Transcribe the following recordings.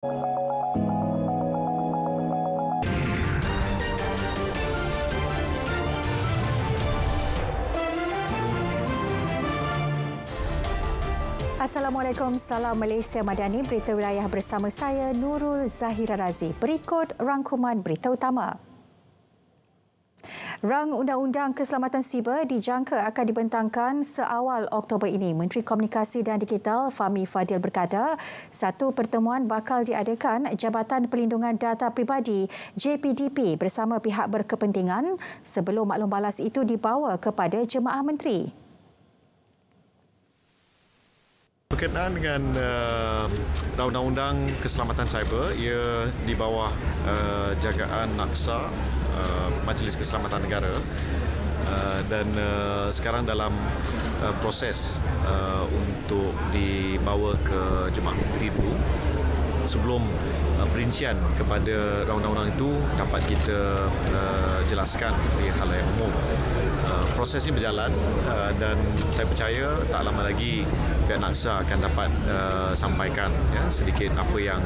Assalamualaikum, salam Malaysia Madani, berita wilayah bersama saya Nurul Zahira Razi. Berikut rangkuman berita utama. Rang Undang-Undang Keselamatan Siber dijangka akan dibentangkan seawal Oktober ini. Menteri Komunikasi dan Digital Fahmi Fadil berkata, satu pertemuan bakal diadakan Jabatan Perlindungan Data Pribadi JPDP bersama pihak berkepentingan sebelum maklum balas itu dibawa kepada jemaah menteri. Berkenaan dengan Undang-Undang Keselamatan Cyber, ia di bawah jagaan NAKSA, Majlis Keselamatan Negara, dan sekarang dalam proses untuk dibawa ke jemaah menteri dulu sebelum perincian kepada undang-undang itu dapat kita jelaskan di khalayak umum. Proses ini berjalan dan saya percaya tak lama lagi pihak NAKSA akan dapat sampaikan sedikit apa yang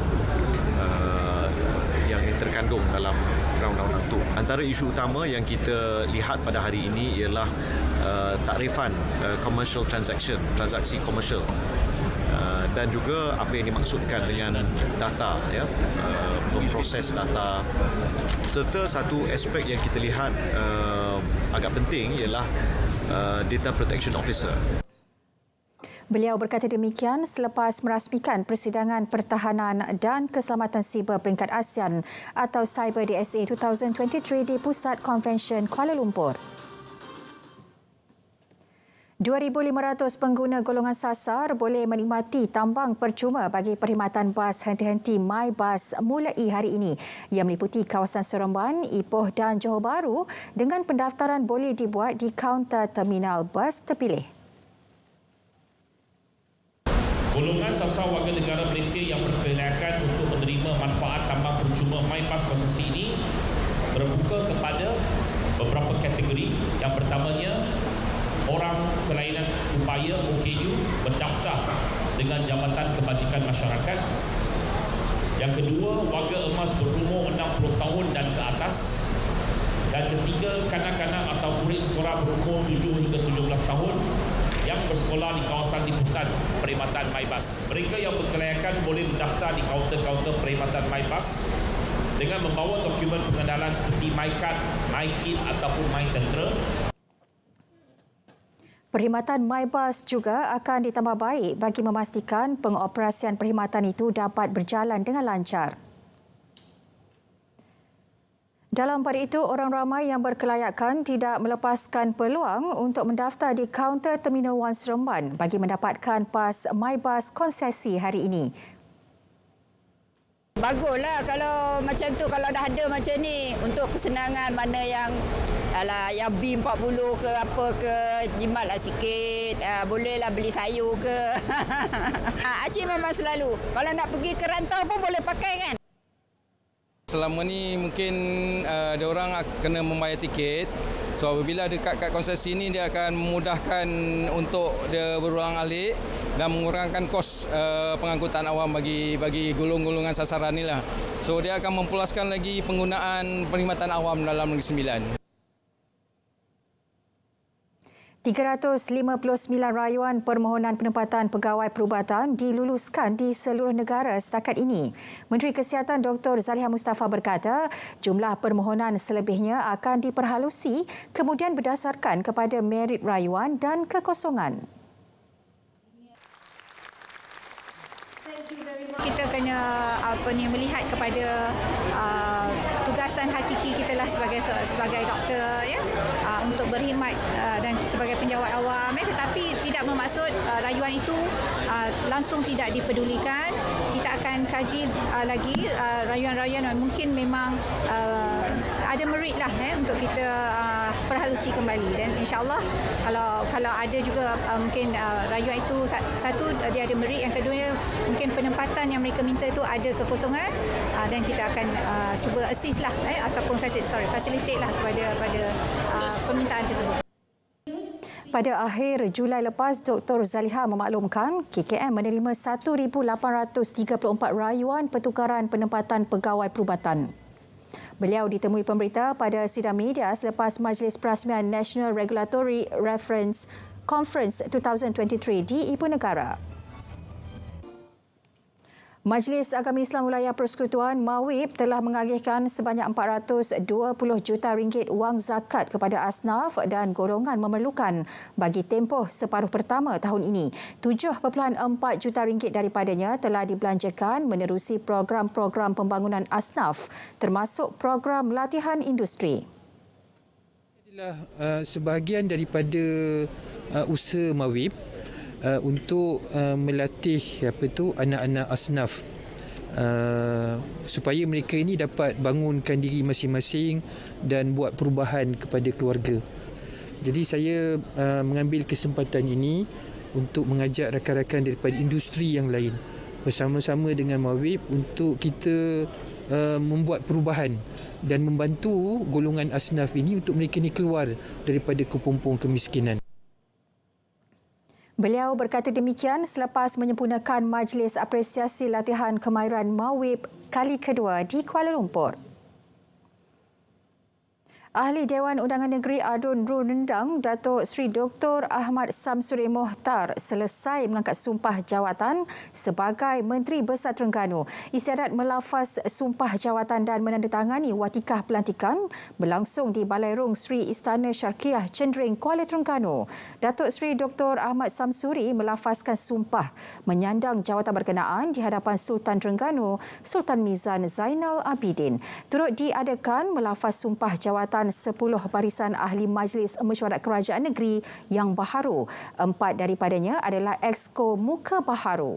terkandung dalam undang-undang itu. Antara isu utama yang kita lihat pada hari ini ialah takrifan commercial transaction, transaksi komersial. Dan juga apa yang dimaksudkan dengan data, memproses data, serta satu aspek yang kita lihat agak penting ialah data protection officer. Beliau berkata demikian selepas merasmikan Persidangan Pertahanan dan Keselamatan Siber Peringkat ASEAN atau Cyber DSA 2023 di Pusat Konvensyen Kuala Lumpur. 2,500 pengguna golongan sasar boleh menikmati tambang percuma bagi perkhidmatan bas henti-henti MyBus mulai hari ini. Ia meliputi kawasan Seremban, Ipoh dan Johor Bahru dengan pendaftaran boleh dibuat di kaunter terminal bas terpilih. Golongan sasar warga negara Malaysia yang berkelayakan untuk menerima manfaat tambang percuma MyBus konsesi ini berbuka kepada beberapa kategori. Yang pertamanya, orang kelainan upaya OKU berdaftar dengan Jabatan Kebajikan Masyarakat. Yang kedua, warga emas berumur 60 tahun dan ke atas. Dan ketiga, kanak-kanak atau murid sekolah berumur 7 hingga 17 tahun yang bersekolah di kawasan liputan perkhidmatan MyBus. Mereka yang berkelayakan boleh mendaftar di kaunter-kaunter perkhidmatan MyBus dengan membawa dokumen pengenalan seperti MyCard, MyKit ataupun MyTentera. Perkhidmatan MyBus juga akan ditambah baik bagi memastikan pengoperasian perkhidmatan itu dapat berjalan dengan lancar. Dalam pada itu, orang ramai yang berkelayakan tidak melepaskan peluang untuk mendaftar di kaunter Terminal 1 Seremban bagi mendapatkan pas MyBus konsesi hari ini. Baguslah kalau macam tu, kalau dah ada macam ni untuk kesenangan, mana yang yang B40 ke apa ke, jimatlah sikit, bolehlah beli sayur ke. Acik memang selalu, kalau nak pergi ke rantau pun boleh pakai kan. Selama ni mungkin dia orang kena membayar tiket. So apabila dekat kad konsesi ini, dia akan memudahkan untuk dia berulang-alik dan mengurangkan kos pengangkutan awam bagi golongan sasaran inilah. So dia akan mempulaskan lagi penggunaan perkhidmatan awam dalam Negeri Sembilan. 359 rayuan permohonan penempatan pegawai perubatan diluluskan di seluruh negara setakat ini. Menteri Kesihatan Dr. Zaliha Mustafa berkata, jumlah permohonan selebihnya akan diperhalusi kemudian berdasarkan kepada merit rayuan dan kekosongan. Kita kena melihat kepada tugasan hakiki kita lah sebagai doktor, untuk berkhidmat dan sebagai penjawat awam, tetapi tidak bermaksud rayuan itu langsung tidak dipedulikan. Kita akan kaji lagi rayuan-rayuan yang mungkin memang ada merit lah untuk kita perhalusi kembali, dan insya-Allah kalau ada juga mungkin rayuan itu satu dia ada merit, yang kedua mungkin penempatan yang mereka minta itu ada kekosongan, dan kita akan cuba assist lah ataupun facilitate lah kepada permintaan tersebut. Pada akhir Julai lepas, Dr. Zaliha memaklumkan KKM menerima 1,834 rayuan pertukaran penempatan pegawai perubatan. Beliau ditemui pemberita pada sidang media selepas Majlis Perasmian National Regulatory Reference Conference 2023 di Ibu Negara. Majlis Agama Islam Wilayah Persekutuan MAWIP telah mengagihkan sebanyak 420 juta ringgit wang zakat kepada asnaf dan golongan memerlukan bagi tempoh separuh pertama tahun ini. 7.4 juta ringgit daripadanya telah dibelanjakan menerusi program-program pembangunan asnaf termasuk program latihan industri. Adalah sebahagian daripada usaha MAWIP untuk melatih anak-anak asnaf supaya mereka ini dapat bangunkan diri masing-masing dan buat perubahan kepada keluarga. Jadi saya mengambil kesempatan ini untuk mengajak rakan-rakan daripada industri yang lain bersama-sama dengan MAWIP untuk kita membuat perubahan dan membantu golongan asnaf ini untuk mereka ini keluar daripada kepompong kemiskinan. Beliau berkata demikian selepas menyempurnakan Majlis Apresiasi Latihan Kemahiran MAWIP kali kedua di Kuala Lumpur. Ahli Dewan Undangan Negeri Adun Rendang, Datuk Seri Dr. Ahmad Samsuri Mohtar selesai mengangkat sumpah jawatan sebagai Menteri Besar Terengganu. Istiadat melafaz sumpah jawatan dan menandatangani watikah pelantikan berlangsung di Balairung Sri Istana Syarkiah Cendering, Kuala Terengganu. Datuk Seri Dr. Ahmad Samsuri melafazkan sumpah menyandang jawatan berkenaan di hadapan Sultan Terengganu, Sultan Mizan Zainal Abidin. Turut diadakan melafaz sumpah jawatan 10 barisan ahli Majlis Mesyuarat Kerajaan Negeri yang baharu. 4 daripadanya adalah Exco Muka Baharu.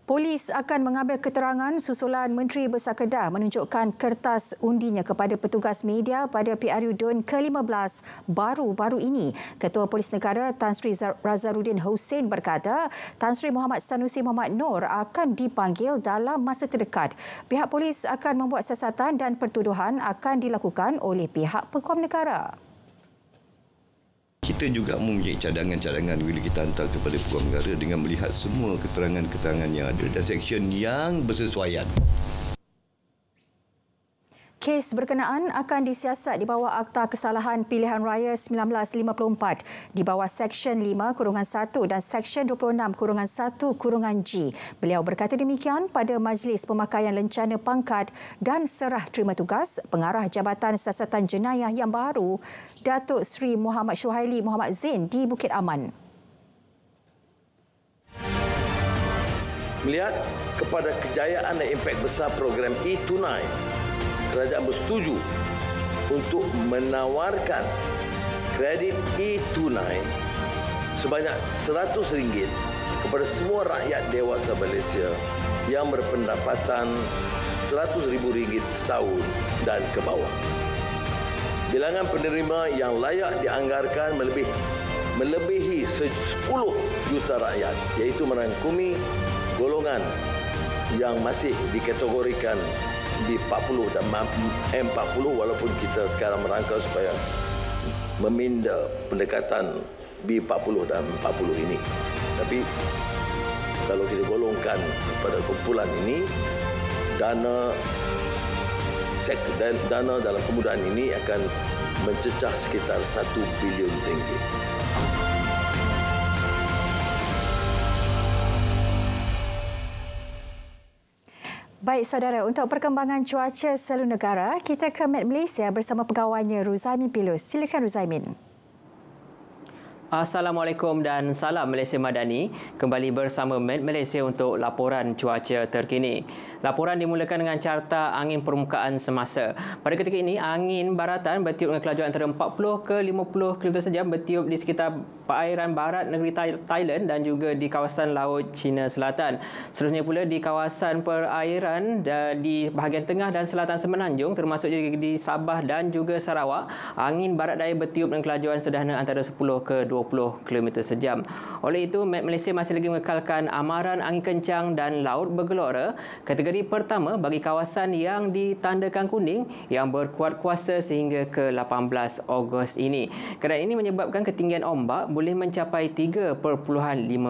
Polis akan mengambil keterangan susulan Menteri Besar Kedah menunjukkan kertas undinya kepada petugas media pada PRU DUN ke-15 baru-baru ini. Ketua Polis Negara Tan Sri Razarudin Hussein berkata, Tan Sri Muhammad Sanusi Muhammad Noor akan dipanggil dalam masa terdekat. Pihak polis akan membuat siasatan dan pertuduhan akan dilakukan oleh pihak Peguam Negara. Kita juga mempunyai cadangan-cadangan bila kita hantar kepada Peguam Negara dengan melihat semua keterangan-keterangan yang ada dan seksyen yang bersesuaian. Kes berkenaan akan disiasat di bawah Akta Kesalahan Pilihan Raya 1954 di bawah Seksyen 5-1 dan Seksyen 26-1-G. Beliau berkata demikian pada Majlis Pemakaian Lencana Pangkat dan Serah Terima Tugas Pengarah Jabatan Siasatan Jenayah yang baru, Datuk Seri Muhammad Syuhaili Muhammad Zain di Bukit Aman. Melihat kepada kejayaan dan impak besar program e-Tunai, kerajaan bersetuju untuk menawarkan kredit e-Tunai sebanyak RM100 kepada semua rakyat dewasa Malaysia yang berpendapatan RM100,000 setahun dan ke bawah. Bilangan penerima yang layak dianggarkan melebihi 10 juta rakyat, iaitu merangkumi golongan yang masih dikategorikan B40 dan M40, walaupun kita sekarang merangka supaya meminda pendekatan B40 dan 40 ini. Tapi kalau kita golongkan pada kumpulan ini, dana dalam kemudahan ini akan mencecah sekitar RM1 bilion. Baik saudara, untuk perkembangan cuaca seluruh negara, kita ke Met Malaysia bersama pegawainya Ruzaimin Pilus. Silakan Ruzaimin. Assalamualaikum dan salam Malaysia Madani. Kembali bersama Met Malaysia untuk laporan cuaca terkini. Laporan dimulakan dengan carta angin permukaan semasa. Pada ketika ini, angin baratan bertiup dengan kelajuan antara 40 ke 50 km sejam bertiup di sekitar perairan barat negeri Thailand dan juga di kawasan Laut Cina Selatan. Seterusnya pula di kawasan perairan di bahagian tengah dan selatan Semenanjung termasuk juga di Sabah dan juga Sarawak, angin barat daya bertiup dengan kelajuan sederhana antara 10 ke 20 km sejam. Oleh itu, Met Malaysia masih lagi mengekalkan amaran angin kencang dan laut bergelora kategori pertama bagi kawasan yang ditandakan kuning yang berkuat kuasa sehingga ke 18 Ogos ini. Keadaan ini menyebabkan ketinggian ombak boleh mencapai 3.5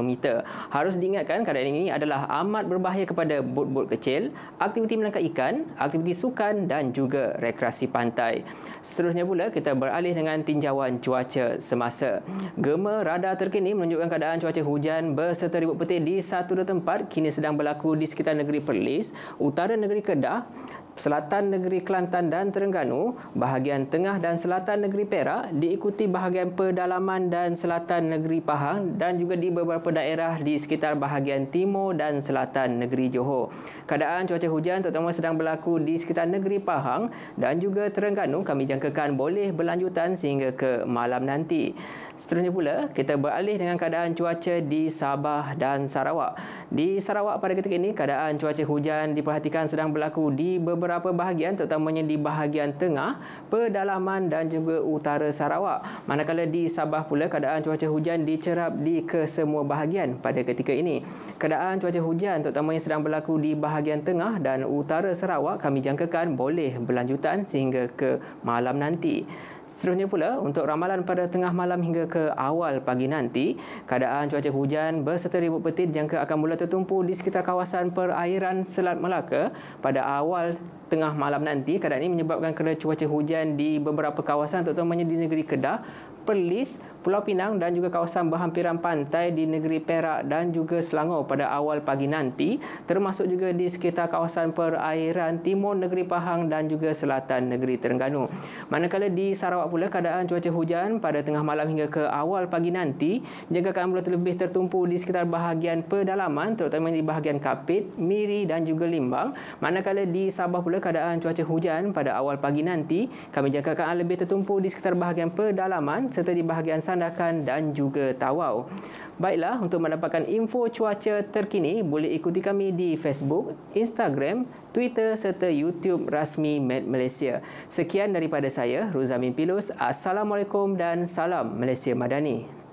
meter. Harus diingatkan, keadaan ini adalah amat berbahaya kepada bot-bot kecil, aktiviti menangkap ikan, aktiviti sukan dan juga rekreasi pantai. Seterusnya pula, kita beralih dengan tinjauan cuaca semasa. Gema radar terkini menunjukkan keadaan cuaca hujan berserta ribut petir di satu dua tempat kini sedang berlaku di sekitar negeri Perlis, utara negeri Kedah, selatan negeri Kelantan dan Terengganu, bahagian tengah dan selatan negeri Perak, diikuti bahagian pedalaman dan selatan negeri Pahang dan juga di beberapa daerah di sekitar bahagian timur dan selatan negeri Johor. Keadaan cuaca hujan terutama sedang berlaku di sekitar negeri Pahang dan juga Terengganu kami jangkakan boleh berlanjutan sehingga ke malam nanti. Seterusnya pula, kita beralih dengan keadaan cuaca di Sabah dan Sarawak. Di Sarawak pada ketika ini, keadaan cuaca hujan diperhatikan sedang berlaku di beberapa bahagian, terutamanya di bahagian tengah, pedalaman dan juga utara Sarawak. Manakala di Sabah pula, keadaan cuaca hujan dicerap di kesemua bahagian pada ketika ini. Keadaan cuaca hujan terutamanya sedang berlaku di bahagian tengah dan utara Sarawak kami jangkakan boleh berlanjutan sehingga ke malam nanti. Seterusnya pula, untuk ramalan pada tengah malam hingga ke awal pagi nanti, keadaan cuaca hujan berserta ribut petir dijangka akan mula tertumpu di sekitar kawasan perairan Selat Melaka pada awal tengah malam nanti. Keadaan ini menyebabkan kerana cuaca hujan di beberapa kawasan terutamanya di negeri Kedah, Perlis, Pulau Pinang dan juga kawasan berhampiran pantai di negeri Perak dan juga Selangor pada awal pagi nanti, termasuk juga di sekitar kawasan perairan timur negeri Pahang dan juga selatan negeri Terengganu. Manakala di Sarawak pula, keadaan cuaca hujan pada tengah malam hingga ke awal pagi nanti jangkakan mula terlebih tertumpu di sekitar bahagian pedalaman terutama di bahagian Kapit, Miri dan juga Limbang. Manakala di Sabah pula, keadaan cuaca hujan pada awal pagi nanti kami jangkakan lebih tertumpu di sekitar bahagian pedalaman serta di bahagian Sandakan dan juga Tawau. Baiklah, untuk mendapatkan info cuaca terkini boleh ikuti kami di Facebook, Instagram, Twitter serta YouTube rasmi Met Malaysia. Sekian daripada saya, Ruzamin Pilus. Assalamualaikum dan salam Malaysia Madani.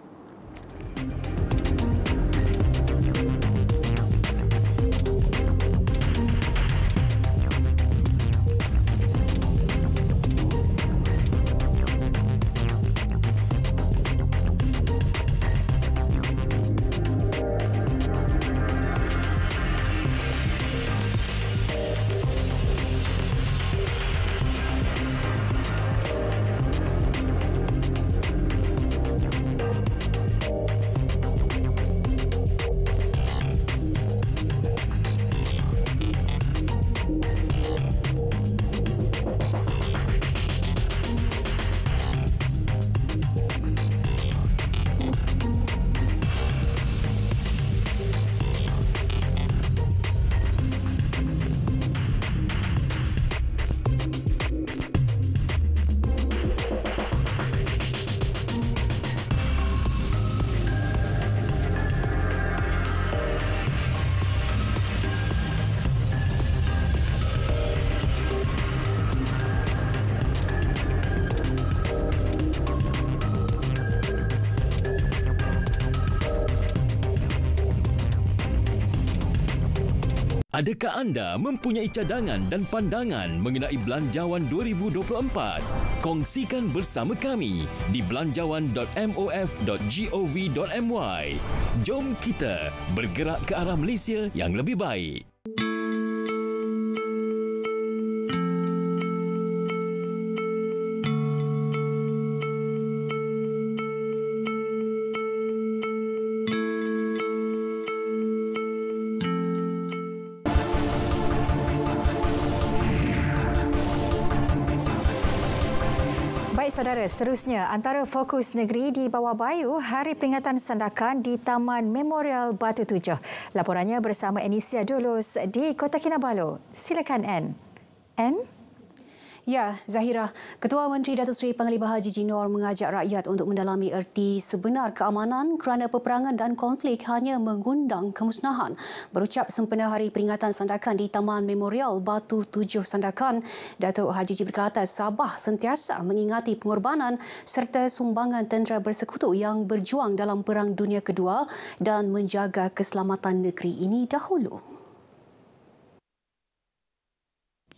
Adakah anda mempunyai cadangan dan pandangan mengenai Belanjawan 2024? Kongsikan bersama kami di belanjawan.mof.gov.my. Jom kita bergerak ke arah Malaysia yang lebih baik. Baik saudara, seterusnya antara fokus negeri di bawah bayu Hari Peringatan Sandakan di Taman Memorial Batu Tujuh. Laporannya bersama Anisia Dulus di Kota Kinabalu. Silakan Ann. Ann? Ya, Zahira, Ketua Menteri Datuk Seri Panglima Haji Jinor mengajak rakyat untuk mendalami erti sebenar keamanan kerana peperangan dan konflik hanya mengundang kemusnahan. Berucap sempena Hari Peringatan Sandakan di Taman Memorial Batu 7 Sandakan, Datuk Haji Ji berkata Sabah sentiasa mengingati pengorbanan serta sumbangan tentera bersekutu yang berjuang dalam Perang Dunia Kedua dan menjaga keselamatan negeri ini dahulu.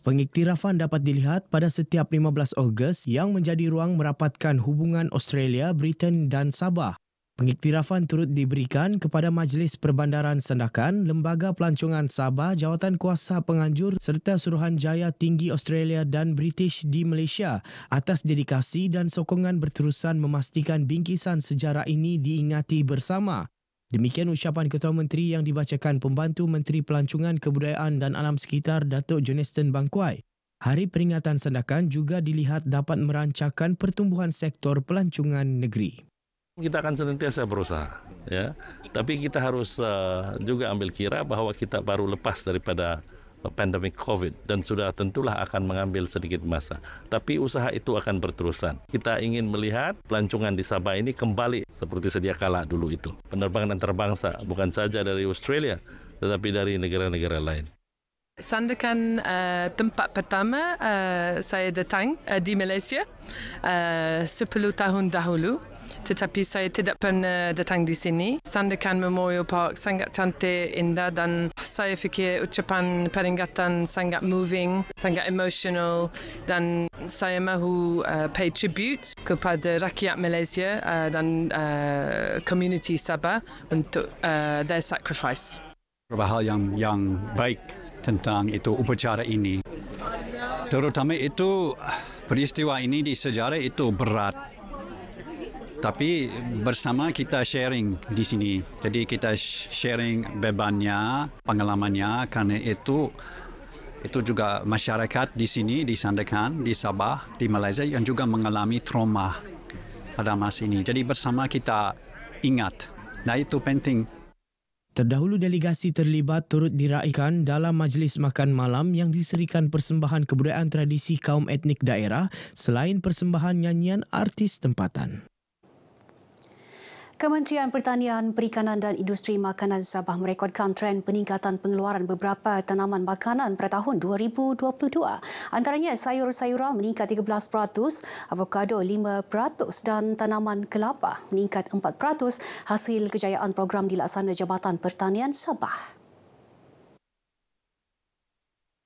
Pengiktirafan dapat dilihat pada setiap 15 Ogos yang menjadi ruang merapatkan hubungan Australia, Britain dan Sabah. Pengiktirafan turut diberikan kepada Majlis Perbandaran Sandakan, Lembaga Pelancongan Sabah, Jawatan Kuasa Penganjur serta Suruhanjaya Tinggi Australia dan British di Malaysia atas dedikasi dan sokongan berterusan memastikan bingkisan sejarah ini diingati bersama. Demikian ucapan Ketua Menteri yang dibacakan Pembantu Menteri Pelancongan Kebudayaan dan Alam Sekitar Datuk Joniston Bangkuai. Hari Peringatan Sandakan juga dilihat dapat merancangkan pertumbuhan sektor pelancongan negeri. Kita akan senantiasa berusaha, ya. Tapi kita harus juga ambil kira bahawa kita baru lepas daripada pandemik COVID dan sudah tentulah akan mengambil sedikit masa. Tapi usaha itu akan berterusan. Kita ingin melihat pelancongan di Sabah ini kembali seperti sedia kala dulu itu. Penerbangan antarabangsa bukan saja dari Australia tetapi dari negara-negara lain. Sandakan tempat pertama saya datang di Malaysia 10 tahun dahulu. Tetapi saya tidak pernah datang di sini. Sandakan Memorial Park sangat cantik, indah dan saya fikir ucapan peringatan sangat moving, sangat emotional dan saya mahu pay tribute kepada rakyat Malaysia dan community Sabah untuk their sacrifice. Beberapa hal yang baik tentang itu upacara ini. Terutama itu peristiwa ini di sejarah itu berat. Tapi bersama kita sharing di sini. Jadi kita sharing bebannya, pengalamannya karena itu juga masyarakat di sini, di Sandakan, di Sabah, di Malaysia yang juga mengalami trauma pada masa ini. Jadi bersama kita ingat. Nah itu penting. Terdahulu delegasi terlibat turut diraikan dalam majlis makan malam yang diserikan persembahan kebudayaan tradisi kaum etnik daerah selain persembahan nyanyian artis tempatan. Kementerian Pertanian, Perikanan dan Industri Makanan Sabah merekodkan tren peningkatan pengeluaran beberapa tanaman makanan pada tahun 2022. Antaranya sayur-sayuran meningkat 13%, avokado 5% dan tanaman kelapa meningkat 4% hasil kejayaan program dilaksana Jabatan Pertanian Sabah.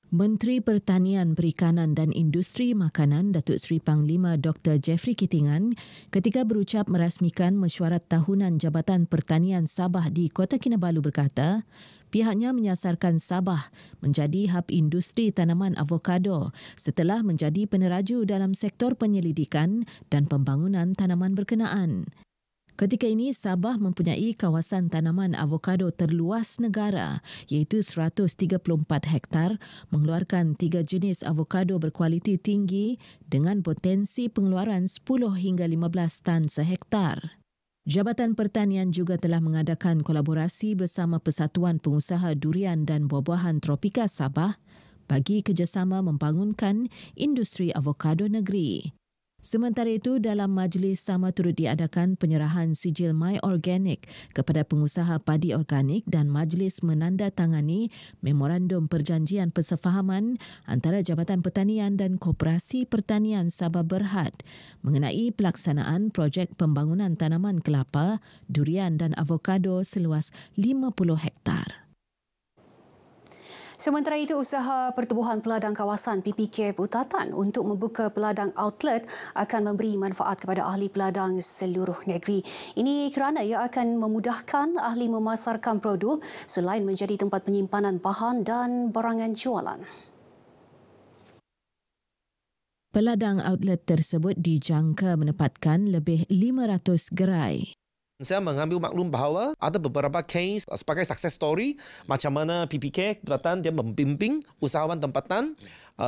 Menteri Pertanian, Perikanan dan Industri Makanan Datuk Seri Panglima Dr. Jeffrey Kittingan ketika berucap merasmikan mesyuarat tahunan Jabatan Pertanian Sabah di Kota Kinabalu berkata, pihaknya menyasarkan Sabah menjadi hub industri tanaman avokado setelah menjadi peneraju dalam sektor penyelidikan dan pembangunan tanaman berkenaan. Ketika ini, Sabah mempunyai kawasan tanaman avokado terluas negara iaitu 134 hektar mengeluarkan 3 jenis avokado berkualiti tinggi dengan potensi pengeluaran 10 hingga 15 tan sehektar. Jabatan Pertanian juga telah mengadakan kolaborasi bersama Persatuan Pengusaha Durian dan Buah-buahan Tropika Sabah bagi kerjasama membangunkan industri avokado negeri. Sementara itu, dalam majlis sama turut diadakan penyerahan sijil My Organic kepada pengusaha padi organik dan majlis menandatangani Memorandum Perjanjian Persefahaman antara Jabatan Pertanian dan Koperasi Pertanian Sabah Berhad mengenai pelaksanaan projek pembangunan tanaman kelapa, durian dan avokado seluas 50 hektar. Sementara itu, usaha pertubuhan peladang kawasan PPK Putatan untuk membuka peladang outlet akan memberi manfaat kepada ahli peladang seluruh negeri. Ini kerana ia akan memudahkan ahli memasarkan produk selain menjadi tempat penyimpanan bahan dan barangan jualan. Peladang outlet tersebut dijangka menempatkan lebih 500 gerai. Saya mengambil maklum bahawa ada beberapa case sebagai success story macam mana PPK Putatan dia membimbing usahawan tempatan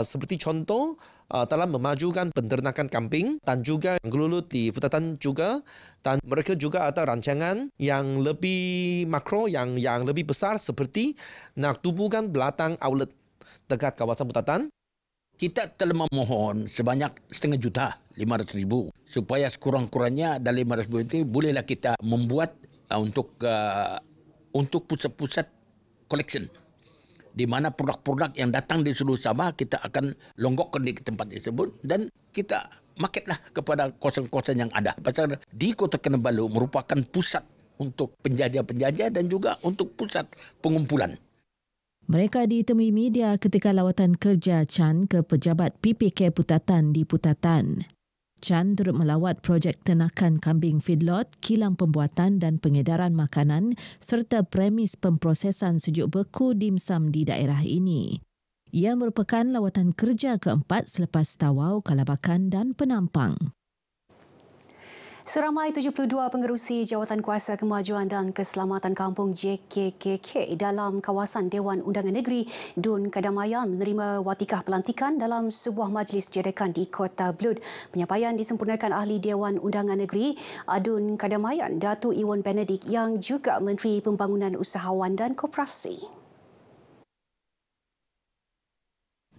seperti contoh dalam memajukan penternakan kambing dan juga gelulut di Putatan juga, dan mereka juga ada rancangan yang lebih makro yang lebih besar seperti nak tubuhkan belatang outlet dekat kawasan Putatan. Kita telah memohon sebanyak 500,000 supaya sekurang-kurangnya dalam 500,000 itu bolehlah kita membuat untuk pusat-pusat collection di mana produk-produk yang datang di seluruh Sabah kita akan longgokkan di tempat tersebut dan kita marketlah kepada kawasan-kawasan yang ada. Pasal di Kota Kinabalu merupakan pusat untuk penjajah-penjajah dan juga untuk pusat pengumpulan. Mereka ditemui media ketika lawatan kerja Chan ke pejabat PPK Putatan di Putatan. Chan turut melawat projek ternakan kambing feedlot, kilang pembuatan dan pengedaran makanan serta premis pemprosesan sejuk beku dimsum di daerah ini. Ia merupakan lawatan kerja keempat selepas Tawau, Kalabakan dan Penampang. Seramai 72 pengerusi Jawatan Kuasa Kemajuan dan Keselamatan Kampung JKKK dalam kawasan Dewan Undangan Negeri Dun Kadamayan menerima watikah pelantikan dalam sebuah majlis jadakan di Kota Blud. Penyampaian disempurnakan Ahli Dewan Undangan Negeri Dun Kadamayan, Datuk Iwan Benedict yang juga Menteri Pembangunan Usahawan dan Koperasi.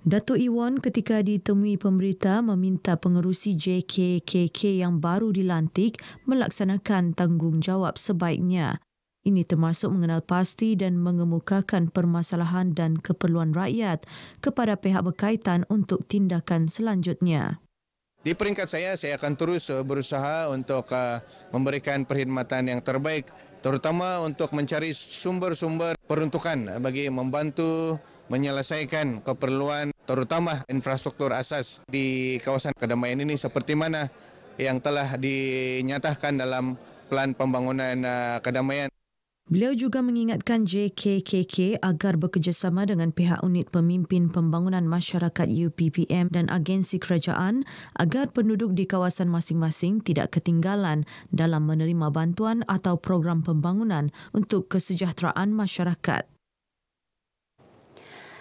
Datuk Iwan ketika ditemui pemberita meminta pengerusi JKKK yang baru dilantik melaksanakan tanggungjawab sebaiknya. Ini termasuk mengenal pasti dan mengemukakan permasalahan dan keperluan rakyat kepada pihak berkaitan untuk tindakan selanjutnya. Di peringkat saya akan terus berusaha untuk memberikan perkhidmatan yang terbaik, terutama untuk mencari sumber-sumber peruntukan bagi membantu menyelesaikan keperluan terutama infrastruktur asas di kawasan Kadamayan ini seperti mana yang telah dinyatakan dalam Plan Pembangunan Kadamayan. Beliau juga mengingatkan JKKK agar bekerjasama dengan pihak unit pemimpin pembangunan masyarakat UPPM dan agensi kerajaan agar penduduk di kawasan masing-masing tidak ketinggalan dalam menerima bantuan atau program pembangunan untuk kesejahteraan masyarakat.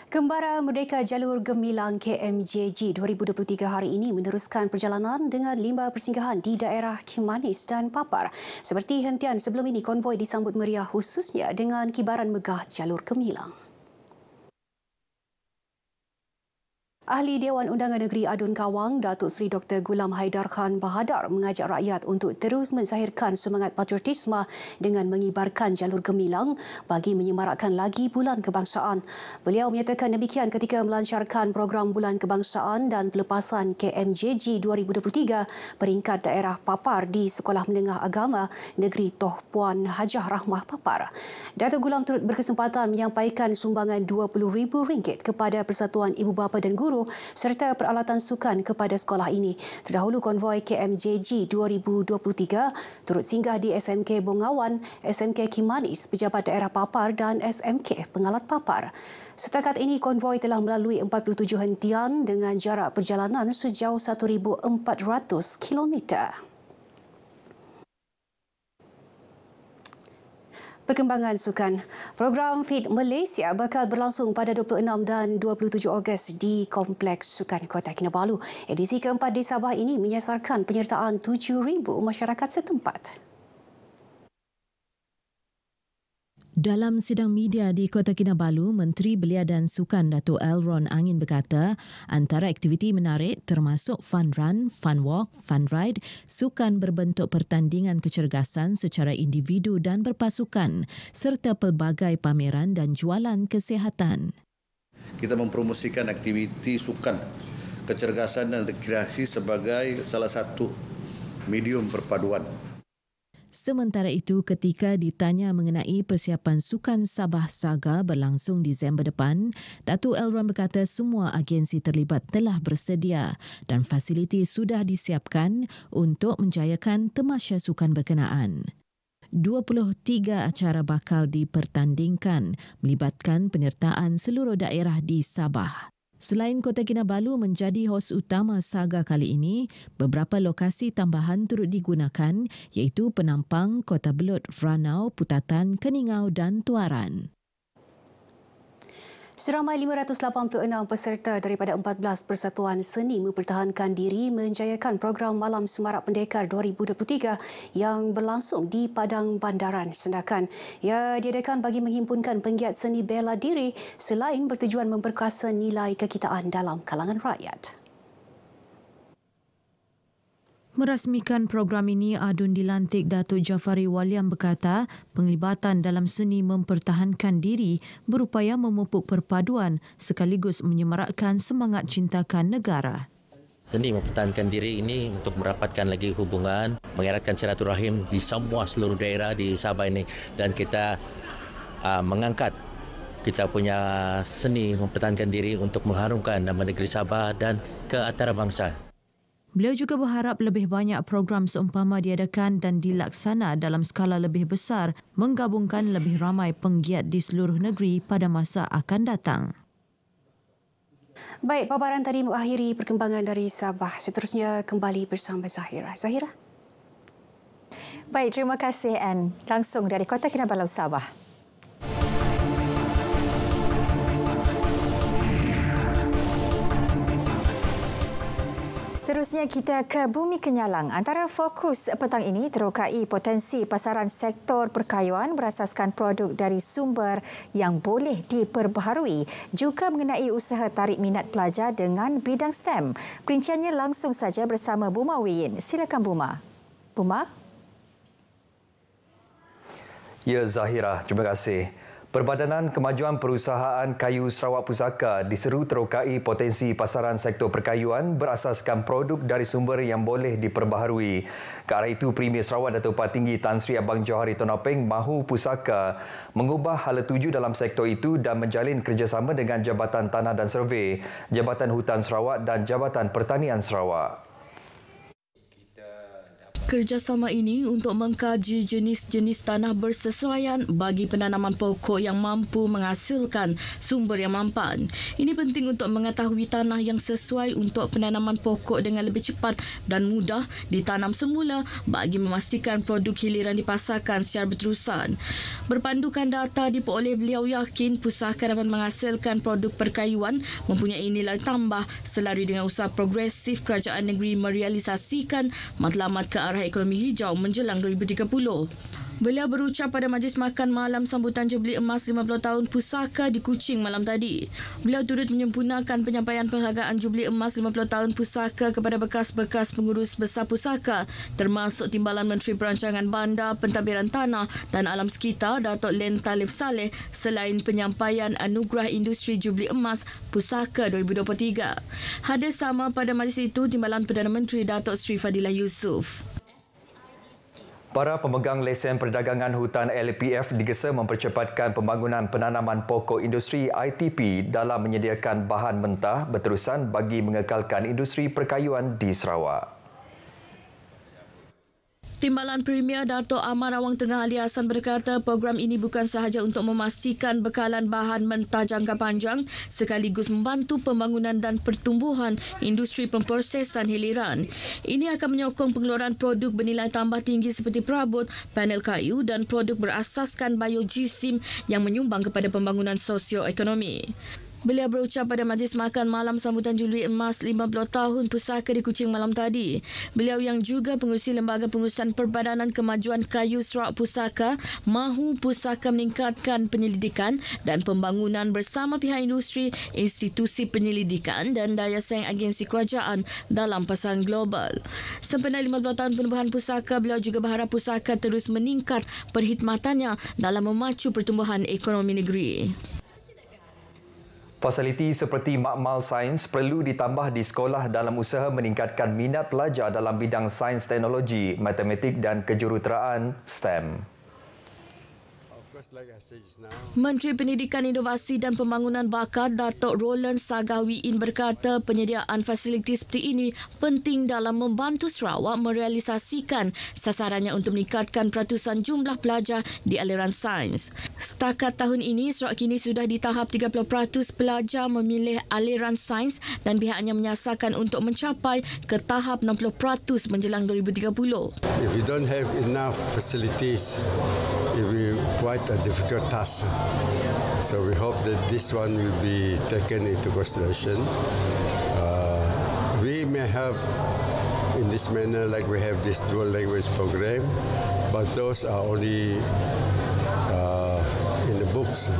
Kembara Merdeka Jalur Gemilang KMJG 2023 hari ini meneruskan perjalanan dengan 5 persinggahan di daerah Kimanis dan Papar. Seperti hentian sebelum ini, konvoi disambut meriah khususnya dengan kibaran megah Jalur Gemilang. Ahli Dewan Undangan Negeri Adun Kawang, Datuk Seri Dr. Gulam Haidar Khan Bahadar mengajak rakyat untuk terus menzahirkan semangat patriotisme dengan mengibarkan jalur gemilang bagi menyemarakkan lagi Bulan Kebangsaan. Beliau menyatakan demikian ketika melancarkan program Bulan Kebangsaan dan pelepasan KMJG 2023 peringkat daerah Papar di Sekolah Menengah Agama Negeri Toh Puan Hajah Rahmah Papar. Datuk Gulam turut berkesempatan menyampaikan sumbangan RM20,000 kepada Persatuan Ibu Bapa dan Guru serta peralatan sukan kepada sekolah ini. Terdahulu konvoi KMJG 2023 turut singgah di SMK Bongawan, SMK Kimanis, Pejabat Daerah Papar dan SMK Pengalat Papar. Setakat ini konvoi telah melalui 47 hentian dengan jarak perjalanan sejauh 1,400 kilometer. Perkembangan sukan. Program Fit Malaysia bakal berlangsung pada 26 dan 27 Ogos di Kompleks Sukan Kota Kinabalu. Edisi keempat di Sabah ini menyasarkan penyertaan 7,000 masyarakat setempat. Dalam sidang media di Kota Kinabalu, Menteri Belia dan Sukan Datuk Elron Angin berkata, antara aktiviti menarik termasuk fun run, fun walk, fun ride, sukan berbentuk pertandingan kecergasan secara individu dan berpasukan, serta pelbagai pameran dan jualan kesihatan. Kita mempromosikan aktiviti sukan, kecergasan dan rekreasi sebagai salah satu medium perpaduan. Sementara itu, ketika ditanya mengenai persiapan Sukan Sabah Saga berlangsung Disember depan, Datuk Elron berkata semua agensi terlibat telah bersedia dan fasiliti sudah disiapkan untuk menjayakan tamasya sukan berkenaan. 23 acara bakal dipertandingkan melibatkan penyertaan seluruh daerah di Sabah. Selain Kota Kinabalu menjadi hos utama saga kali ini, beberapa lokasi tambahan turut digunakan iaitu Penampang, Kota Belud, Ranau, Putatan, Keningau dan Tuaran. Seramai 586 peserta daripada 14 persatuan seni mempertahankan diri menjayakan program Malam Semarak Pendekar 2023 yang berlangsung di Padang Bandaran Sendakan. Ia diadakan bagi menghimpunkan penggiat seni bela diri selain bertujuan memperkasa nilai kekitaan dalam kalangan rakyat. Merasmikan program ini, Adun dilantik Datuk Jafari Waliam berkata, penglibatan dalam seni mempertahankan diri berupaya memupuk perpaduan sekaligus menyemarakkan semangat cintakan negara. Seni mempertahankan diri ini untuk merapatkan lagi hubungan, mengeratkan silaturahim di semua seluruh daerah di Sabah ini, dan kita mengangkat kita punya seni mempertahankan diri untuk mengharumkan nama negeri Sabah dan ke antarabangsa. Beliau juga berharap lebih banyak program seumpama diadakan dan dilaksana dalam skala lebih besar, menggabungkan lebih ramai penggiat di seluruh negeri pada masa akan datang. Baik, paparan tadi mengakhiri perkembangan dari Sabah. Seterusnya kembali bersama Zahira. Zahira. Baik, terima kasih Anne. Langsung dari Kota Kinabalu, Sabah. Seterusnya kita ke Bumi Kenyalang. Antara fokus petang ini terokai potensi pasaran sektor perkayuan berasaskan produk dari sumber yang boleh diperbaharui, juga mengenai usaha tarik minat pelajar dengan bidang STEM. Perinciannya langsung saja bersama Buma Wiyin. Silakan Buma. Buma? Ya Zahira, terima kasih. Perbadanan Kemajuan Perusahaan Kayu Sarawak Pusaka diseru terokai potensi pasaran sektor perkayuan berasaskan produk dari sumber yang boleh diperbaharui. Ke arah itu, Premier Sarawak Datuk Patinggi Tan Sri Abang Johari Tonopeng mahu Pusaka mengubah hala tuju dalam sektor itu dan menjalin kerjasama dengan Jabatan Tanah dan Survey, Jabatan Hutan Sarawak dan Jabatan Pertanian Sarawak. Kerjasama ini untuk mengkaji jenis-jenis tanah bersesuaian bagi penanaman pokok yang mampu menghasilkan sumber yang mampan. Ini penting untuk mengetahui tanah yang sesuai untuk penanaman pokok dengan lebih cepat dan mudah ditanam semula bagi memastikan produk hiliran dipasarkan secara berterusan. Berpandukan data diperoleh, beliau yakin pusaka dapat menghasilkan produk perkayuan mempunyai nilai tambah selari dengan usaha progresif kerajaan negeri merealisasikan matlamat ke arah ekonomi hijau menjelang 2030. Beliau berucap pada majlis makan malam sambutan Jubli Emas 50 tahun Pusaka di Kuching malam tadi. Beliau turut menyempurnakan penyampaian penghargaan Jubli Emas 50 tahun Pusaka kepada bekas-bekas pengurus besar Pusaka, termasuk Timbalan Menteri Perancangan Bandar, Pentadbiran Tanah dan Alam Sekitar Datuk Len Talif Saleh, selain penyampaian Anugerah Industri Jubli Emas Pusaka 2023. Hadir sama pada majlis itu Timbalan Perdana Menteri Datuk Sri Fadilah Yusof. Para pemegang lesen perdagangan hutan LPF digesa mempercepatkan pembangunan penanaman pokok industri ITP dalam menyediakan bahan mentah berterusan bagi mengekalkan industri perkayuan di Sarawak. Timbalan Premier Dato' Amar Awang Tengah Ali Hassan berkata program ini bukan sahaja untuk memastikan bekalan bahan mentah jangka panjang sekaligus membantu pembangunan dan pertumbuhan industri pemprosesan hiliran. Ini akan menyokong pengeluaran produk bernilai tambah tinggi seperti perabot, panel kayu dan produk berasaskan biojisim yang menyumbang kepada pembangunan sosioekonomi. Beliau berucap pada majlis makan malam sambutan Jubli Emas 50 tahun Pusaka di Kuching malam tadi. Beliau yang juga pengurusi Lembaga Pengurusan Perbadanan Kemajuan Kayu Sarawak Pusaka mahu Pusaka meningkatkan penyelidikan dan pembangunan bersama pihak industri, institusi penyelidikan dan daya saing agensi kerajaan dalam pasaran global. Sempena 50 tahun penubuhan Pusaka, beliau juga berharap Pusaka terus meningkat perkhidmatannya dalam memacu pertumbuhan ekonomi negeri. Fasiliti seperti makmal sains perlu ditambah di sekolah dalam usaha meningkatkan minat pelajar dalam bidang sains teknologi, matematik dan kejuruteraan STEM. Menteri Pendidikan, Inovasi dan Pembangunan Bakat Datuk Roland Sagawiin berkata penyediaan fasiliti seperti ini penting dalam membantu Sarawak merealisasikan sasarannya untuk meningkatkan peratusan jumlah pelajar di aliran sains. Setakat tahun ini, Sarawak kini sudah di tahap 30% pelajar memilih aliran sains dan pihaknya menyasarkan untuk mencapai ke tahap 60% menjelang 2030. If we don't have enough facilities, it will be quite a difficult task So we hope that this one will be taken into consideration. We may have in this manner like we have this dual language program, but those are only in the books.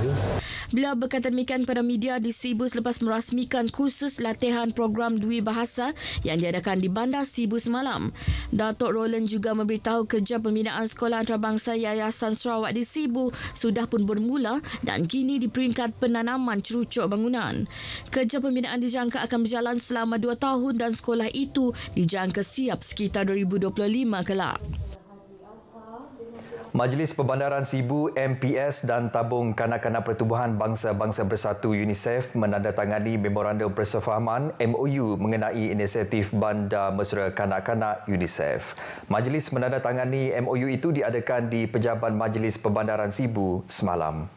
Beliau berkata demikian kepada media di Cebu selepas merasmikan kursus latihan program Dwi Bahasa yang diadakan di Bandar Cebu semalam. Datuk Roland juga memberitahu kerja pembinaan Sekolah Antarabangsa Yayasan Sarawak di Cebu sudah pun bermula dan kini di peringkat penanaman cerucuk bangunan. Kerja pembinaan dijangka akan berjalan selama 2 tahun dan sekolah itu dijangka siap sekitar 2025 kelak. Majlis Perbandaran Cebu, MPS dan Tabung Kanak-Kanak Pertubuhan Bangsa-Bangsa Bersatu UNICEF menandatangani Memorandum Persefahaman MOU mengenai inisiatif Bandar Mesra Kanak-Kanak UNICEF. Majlis menandatangani MOU itu diadakan di Pejabat Majlis Perbandaran Cebu semalam.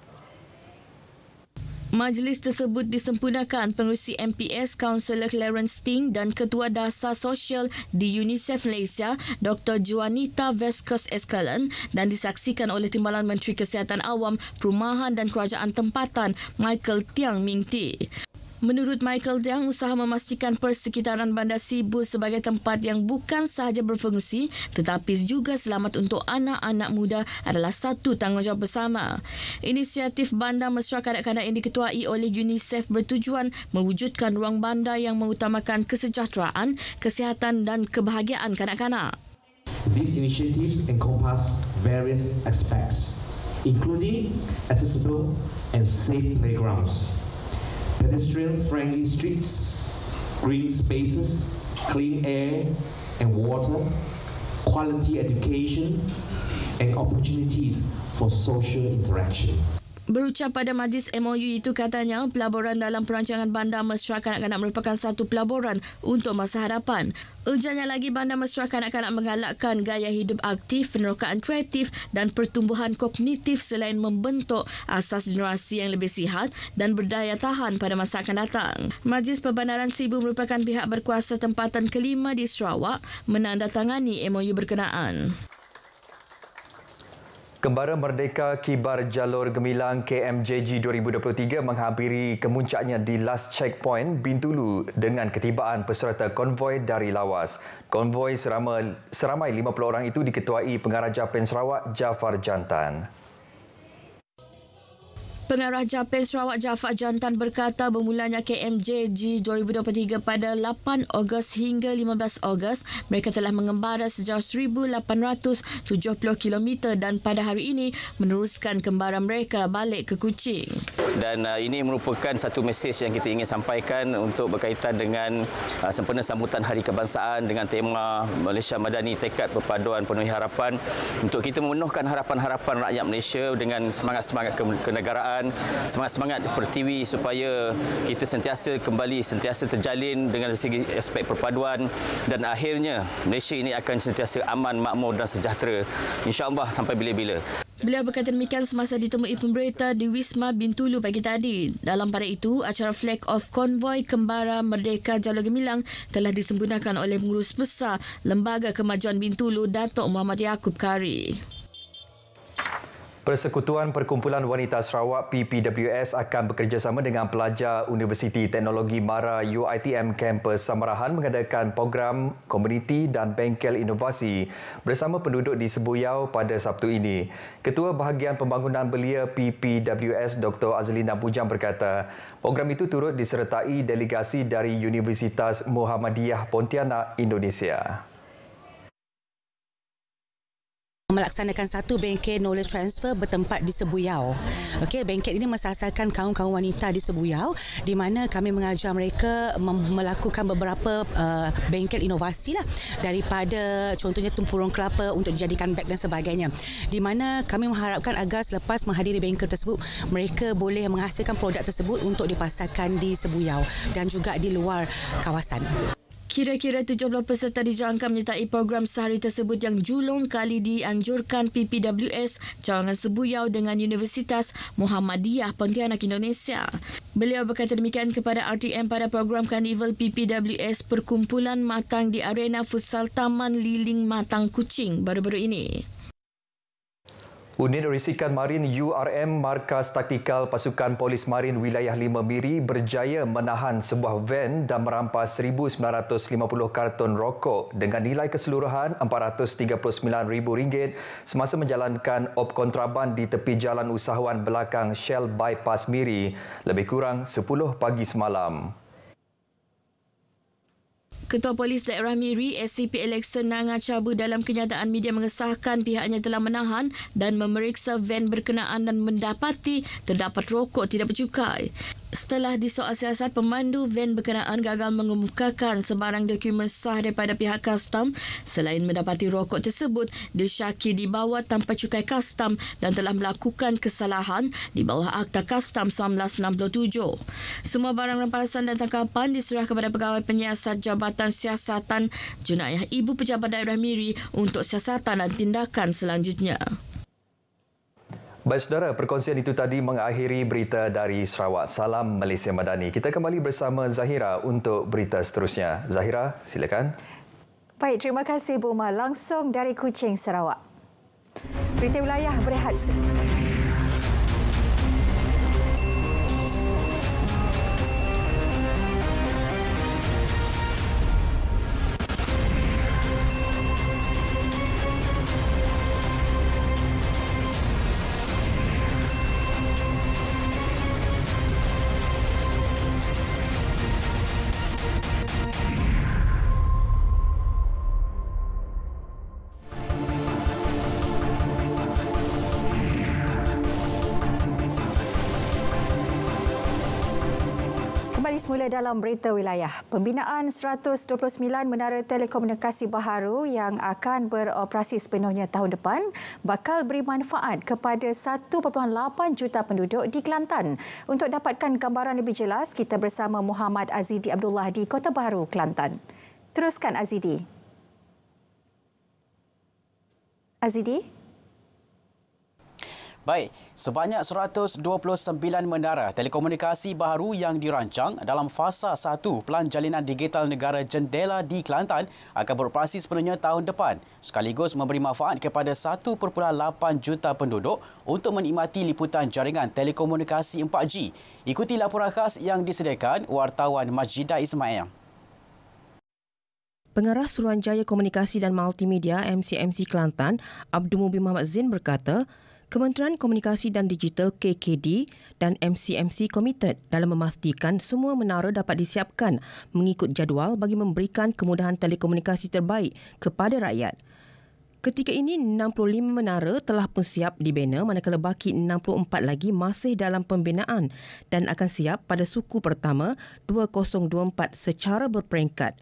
Majlis tersebut disempurnakan pengerusi MPS Kaunselor Clarence Ting dan Ketua Dasar Sosial di UNICEF Malaysia Dr. Juanita Vasquez Escalon dan disaksikan oleh Timbalan Menteri Kesihatan Awam, Perumahan dan Kerajaan Tempatan Michael Tiang Ming Ti. Menurut Michael Tiang, usaha memastikan persekitaran Bandar Cebu sebagai tempat yang bukan sahaja berfungsi tetapi juga selamat untuk anak-anak muda adalah satu tanggungjawab bersama. Inisiatif Bandar Mesra Kanak-Kanak yang diketuai oleh UNICEF bertujuan mewujudkan ruang bandar yang mengutamakan kesejahteraan, kesihatan dan kebahagiaan kanak-kanak. These initiatives encompass various aspects, including accessible and safe playgrounds, pedestrian-friendly streets, green spaces, clean air and water, quality education, and opportunities for social interaction. Berucap pada majlis MOU itu, katanya pelaburan dalam perancangan Bandar Mesra Kanak-Kanak merupakan satu pelaburan untuk masa hadapan. Ujarnya lagi, Bandar Mesra Kanak-Kanak menggalakkan gaya hidup aktif, penerokaan kreatif dan pertumbuhan kognitif selain membentuk asas generasi yang lebih sihat dan berdaya tahan pada masa akan datang. Majlis Perbandaran Cebu merupakan pihak berkuasa tempatan kelima di Sarawak menandatangani MOU berkenaan. Kembara Merdeka Kibar Jalur Gemilang KMJG 2023 menghampiri kemuncaknya di Last Checkpoint Bintulu dengan ketibaan peserta konvoi dari lawas. Konvoi seramai 50 orang itu diketuai Pengarah Japan Sarawak Jafar Jantan. Pengarah Japan Sarawak Jafar Jantan berkata bermulanya KMJG 2023 pada 8 Ogos hingga 15 Ogos, mereka telah mengembara sejauh 1,870 km dan pada hari ini meneruskan kembara mereka balik ke Kuching. Dan ini merupakan satu mesej yang kita ingin sampaikan untuk berkaitan dengan sempena sambutan Hari Kebangsaan dengan tema Malaysia Madani Tekad Perpaduan Penuhi Harapan, untuk kita memenuhkan harapan-harapan rakyat Malaysia dengan semangat-semangat kenegaraan, semangat-semangat pertiwi supaya kita sentiasa terjalin dengan segi aspek perpaduan dan akhirnya Malaysia ini akan sentiasa aman, makmur dan sejahtera, insya-Allah sampai bila-bila. Beliau berkata demikian semasa ditemui pemberita di Wisma Bintulu pagi tadi. Dalam pada itu, acara Flag Off Konvoi Kembara Merdeka Jalur Gemilang telah disempurnakan oleh Pengurus Besar Lembaga Kemajuan Bintulu, Datuk Muhammad Yaakob Kari. Persekutuan Perkumpulan Wanita Sarawak PPWS akan bekerjasama dengan pelajar Universiti Teknologi MARA UiTM Kampus Samarahan mengadakan program komuniti dan bengkel inovasi bersama penduduk di Sebuyau pada Sabtu ini. Ketua Bahagian Pembangunan Belia PPWS Dr. Azlina Bujang berkata, program itu turut disertai delegasi dari Universitas Muhammadiyah Pontianak, Indonesia. Melaksanakan satu bengkel knowledge transfer bertempat di Sebuyau. Okey, bengkel ini mensasarkan kaum-kaum wanita di Sebuyau di mana kami mengajar mereka melakukan beberapa bengkel inovasi lah, daripada contohnya tempurung kelapa untuk dijadikan beg dan sebagainya. Di mana kami mengharapkan agar selepas menghadiri bengkel tersebut, mereka boleh menghasilkan produk tersebut untuk dipasarkan di Sebuyau dan juga di luar kawasan. Kira-kira 70 peserta dijangka menyertai program sehari tersebut yang julung kali dianjurkan PPWS Cawangan Sebuyau dengan Universitas Muhammadiyah Pontianak, Indonesia. Beliau berkata demikian kepada RTM pada program Karnival PPWS Perkumpulan Matang di Arena Futsal Taman Liling Matang Kuching baru-baru ini. Unit Risikan Marin URM Markas Taktikal Pasukan Polis Marin Wilayah 5 Miri berjaya menahan sebuah van dan merampas 1,950 karton rokok dengan nilai keseluruhan RM439,000 semasa menjalankan op kontraban di tepi jalan usahawan belakang Shell Bypass Miri lebih kurang 10 pagi semalam. Ketua Polis Daerah Miri, SCP Alexan Nanga Cabu dalam kenyataan media mengesahkan pihaknya telah menahan dan memeriksa van berkenaan dan mendapati terdapat rokok tidak bercukai. Setelah disoal siasat, pemandu van berkenaan gagal mengemukakan sebarang dokumen sah daripada pihak kastam. Selain mendapati rokok tersebut disyaki dibawa tanpa cukai kastam dan telah melakukan kesalahan di bawah Akta Kastam 1967. Semua barang rampasan dan tangkapan diserah kepada Pegawai Penyiasat Jabatan Siasatan Jenayah Ibu Pejabat Daerah Miri untuk siasatan dan tindakan selanjutnya. Baik saudara, perkongsian itu tadi mengakhiri berita dari Sarawak. Salam Malaysia Madani. Kita kembali bersama Zahira untuk berita seterusnya. Zahira, silakan. Baik, terima kasih Bu Umar. Langsung dari Kuching, Sarawak. Berita wilayah berehat. Semula dalam berita wilayah, pembinaan 129 menara telekomunikasi baharu yang akan beroperasi sepenuhnya tahun depan bakal beri manfaat kepada 1.8 juta penduduk di Kelantan. Untuk dapatkan gambaran lebih jelas, kita bersama Muhammad Azidi Abdullah di Kota Baru, Kelantan. Teruskan Azidi. Azidi? Baik, sebanyak 129 menara telekomunikasi baharu yang dirancang dalam fasa 1 Pelan Jalinan Digital Negara Jendela di Kelantan akan beroperasi sepenuhnya tahun depan, sekaligus memberi manfaat kepada 1.8 juta penduduk untuk menikmati liputan jaringan telekomunikasi 4G. Ikuti laporan khas yang disediakan wartawan Majida Ismail. Pengarah Suruhanjaya Komunikasi dan Multimedia MCMC Kelantan, Abdul Mubin Muhammad Zain berkata, Kementerian Komunikasi dan Digital KKD dan MCMC komited dalam memastikan semua menara dapat disiapkan mengikut jadual bagi memberikan kemudahan telekomunikasi terbaik kepada rakyat. Ketika ini, 65 menara telah pun siap dibina manakala baki 64 lagi masih dalam pembinaan dan akan siap pada suku pertama 2024 secara berperingkat.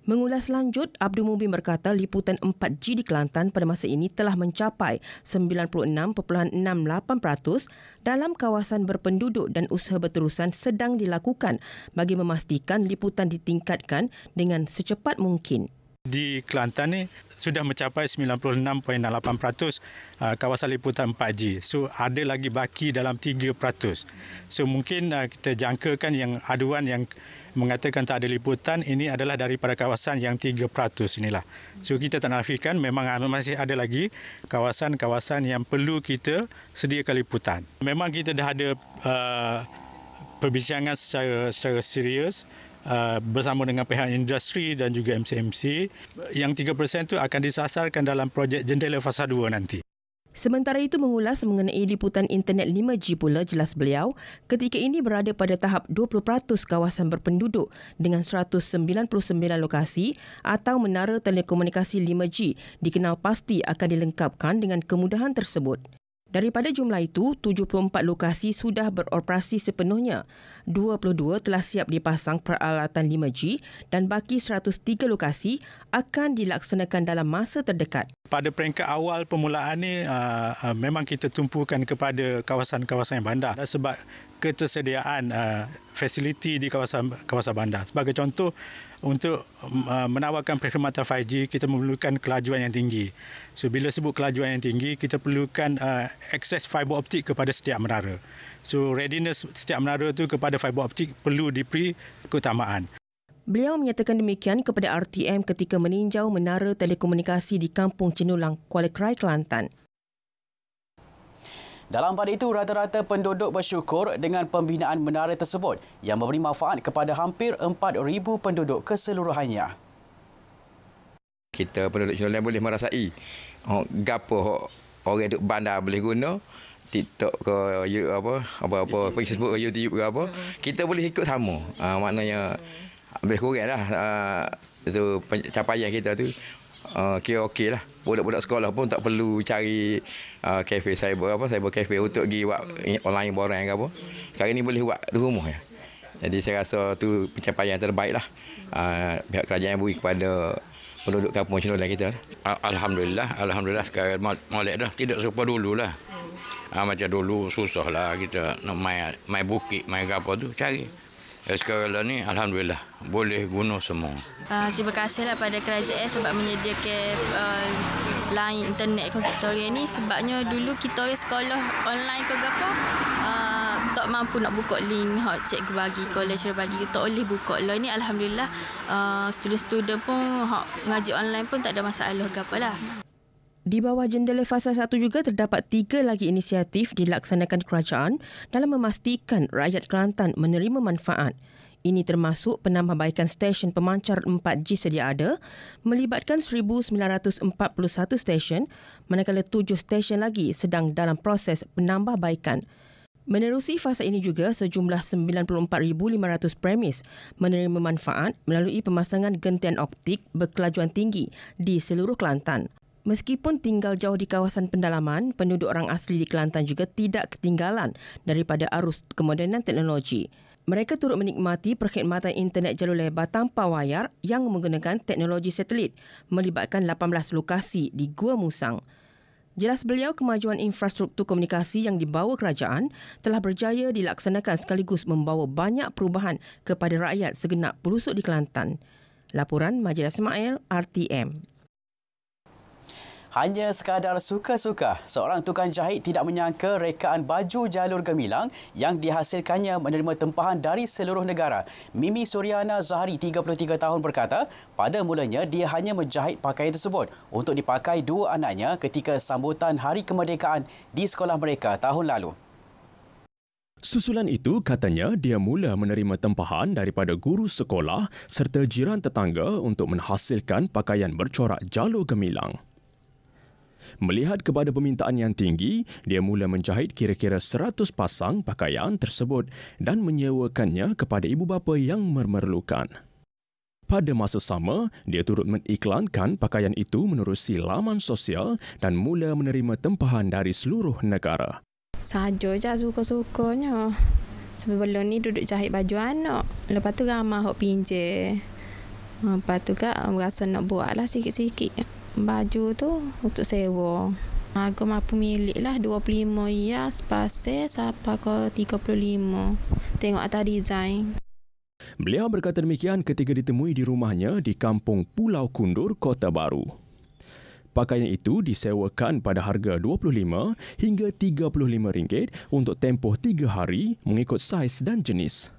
Mengulas lanjut, Abdul Mubin berkata liputan 4G di Kelantan pada masa ini telah mencapai 96.68% dalam kawasan berpenduduk dan usaha berterusan sedang dilakukan bagi memastikan liputan ditingkatkan dengan secepat mungkin. Di Kelantan ni sudah mencapai 96.8% kawasan liputan 4G. So ada lagi baki dalam 3%. So mungkin kita jangkakan yang aduan yang mengatakan tak ada liputan ini adalah daripada kawasan yang 3% inilah. So kita tak nafikan memang masih ada lagi kawasan-kawasan yang perlu kita sediakan liputan. Memang kita dah ada perbincangan secara serius bersama dengan pihak industri dan juga MCMC. Yang 3% itu akan disasarkan dalam projek Jendela Fasa 2 nanti. Sementara itu mengulas mengenai liputan internet 5G pula, jelas beliau, ketika ini berada pada tahap 20% kawasan berpenduduk dengan 199 lokasi atau menara telekomunikasi 5G dikenal pasti akan dilengkapkan dengan kemudahan tersebut. Daripada jumlah itu, 74 lokasi sudah beroperasi sepenuhnya. 22 telah siap dipasang peralatan 5G dan baki 103 lokasi akan dilaksanakan dalam masa terdekat. Pada peringkat awal permulaan ni memang kita tumpukan kepada kawasan-kawasan yang bandar sebab ketersediaan fasiliti di kawasan bandar. Sebagai contoh, untuk menawarkan perkhidmatan 5G, kita memerlukan kelajuan yang tinggi. So, bila sebut kelajuan yang tinggi, kita perlukan akses fiber optik kepada setiap menara. So, readiness setiap menara itu kepada fiber optik perlu diberi keutamaan. Beliau menyatakan demikian kepada RTM ketika meninjau menara telekomunikasi di Kampung Cenulang, Kuala Krai, Kelantan. Dalam pada itu, rata-rata penduduk bersyukur dengan pembinaan menara tersebut yang memberi manfaat kepada hampir 4,000 penduduk keseluruhannya. Kita penduduk Shinolan boleh merasai gapo orang duk bandar boleh guna TikTok ke apa Facebook ke YouTube ke apa, kita boleh ikut sama. Maknanya lebih kurang dah itu pencapaian kita tu kira okey lah. Budak-budak sekolah pun tak perlu cari kafe cyber cafe untuk pergi buat online borang ke apa. Sekarang ni boleh buat di rumah ya. Jadi saya rasa tu pencapaian terbaik lah pihak kerajaan yang beri kepada penduduk kampung Shinolan kita. Alhamdulillah sekarang molek dah, tidak serupa dulu lah. Macam dulu susah lah kita nak main bukit, main apa tu cari. Sekarang ni alhamdulillah boleh guna semua. Terima kasihlah pada kerajaan sebab menyediakan line internet ke kita orang ni, sebabnya dulu kita orang sekolah online ke apa tak mampu nak buka link hot cikgu bagi, lecturer bagi, tak boleh buka. Lah ni alhamdulillah student-student pun ngaji online pun tak ada masalah ke apalah. Di bawah jendela fasa 1 juga terdapat 3 lagi inisiatif dilaksanakan kerajaan dalam memastikan rakyat Kelantan menerima manfaat. Ini termasuk penambahbaikan stesen pemancar 4G sedia ada, melibatkan 1,941 stesen, manakala 7 stesen lagi sedang dalam proses penambahbaikan. Menerusi fasa ini juga, sejumlah 94,500 premis menerima manfaat melalui pemasangan gentian optik berkelajuan tinggi di seluruh Kelantan. Meskipun tinggal jauh di kawasan pendalaman, penduduk orang asli di Kelantan juga tidak ketinggalan daripada arus kemodenan teknologi. Mereka turut menikmati perkhidmatan internet jalur lebar tanpa wayar yang menggunakan teknologi satelit, melibatkan 18 lokasi di Gua Musang. Jelas beliau, kemajuan infrastruktur komunikasi yang dibawa kerajaan telah berjaya dilaksanakan sekaligus membawa banyak perubahan kepada rakyat segenap pelosok di Kelantan. Laporan Majid Ismail, RTM. Hanya sekadar suka-suka, seorang tukang jahit tidak menyangka rekaan baju jalur gemilang yang dihasilkannya menerima tempahan dari seluruh negara. Mimi Suryana Zahari, 33 tahun berkata, pada mulanya dia hanya menjahit pakaian tersebut untuk dipakai 2 anaknya ketika sambutan Hari Kemerdekaan di sekolah mereka tahun lalu. Susulan itu, katanya, dia mula menerima tempahan daripada guru sekolah serta jiran tetangga untuk menghasilkan pakaian bercorak jalur gemilang. Melihat kepada permintaan yang tinggi, dia mula menjahit kira-kira 100 pasang pakaian tersebut dan menyewakannya kepada ibu bapa yang memerlukan. Pada masa sama, dia turut mengiklankan pakaian itu menerusi laman sosial dan mula menerima tempahan dari seluruh negara. Saja je suka-sukanya. Sebelum ni duduk jahit baju anak. Lepas tu ramah hok pinjam. Lepas tu kak rasa nak buatlah sikit-sikit. Baju tu untuk sewa. Harga mampu milik lah 25 ya, sepasir sampai ke 35. Tengok atas design. Beliau berkata demikian ketika ditemui di rumahnya di Kampung Pulau Kundur, Kota Baru. Pakaian itu disewakan pada harga RM25 hingga RM35 untuk tempoh 3 hari mengikut saiz dan jenis.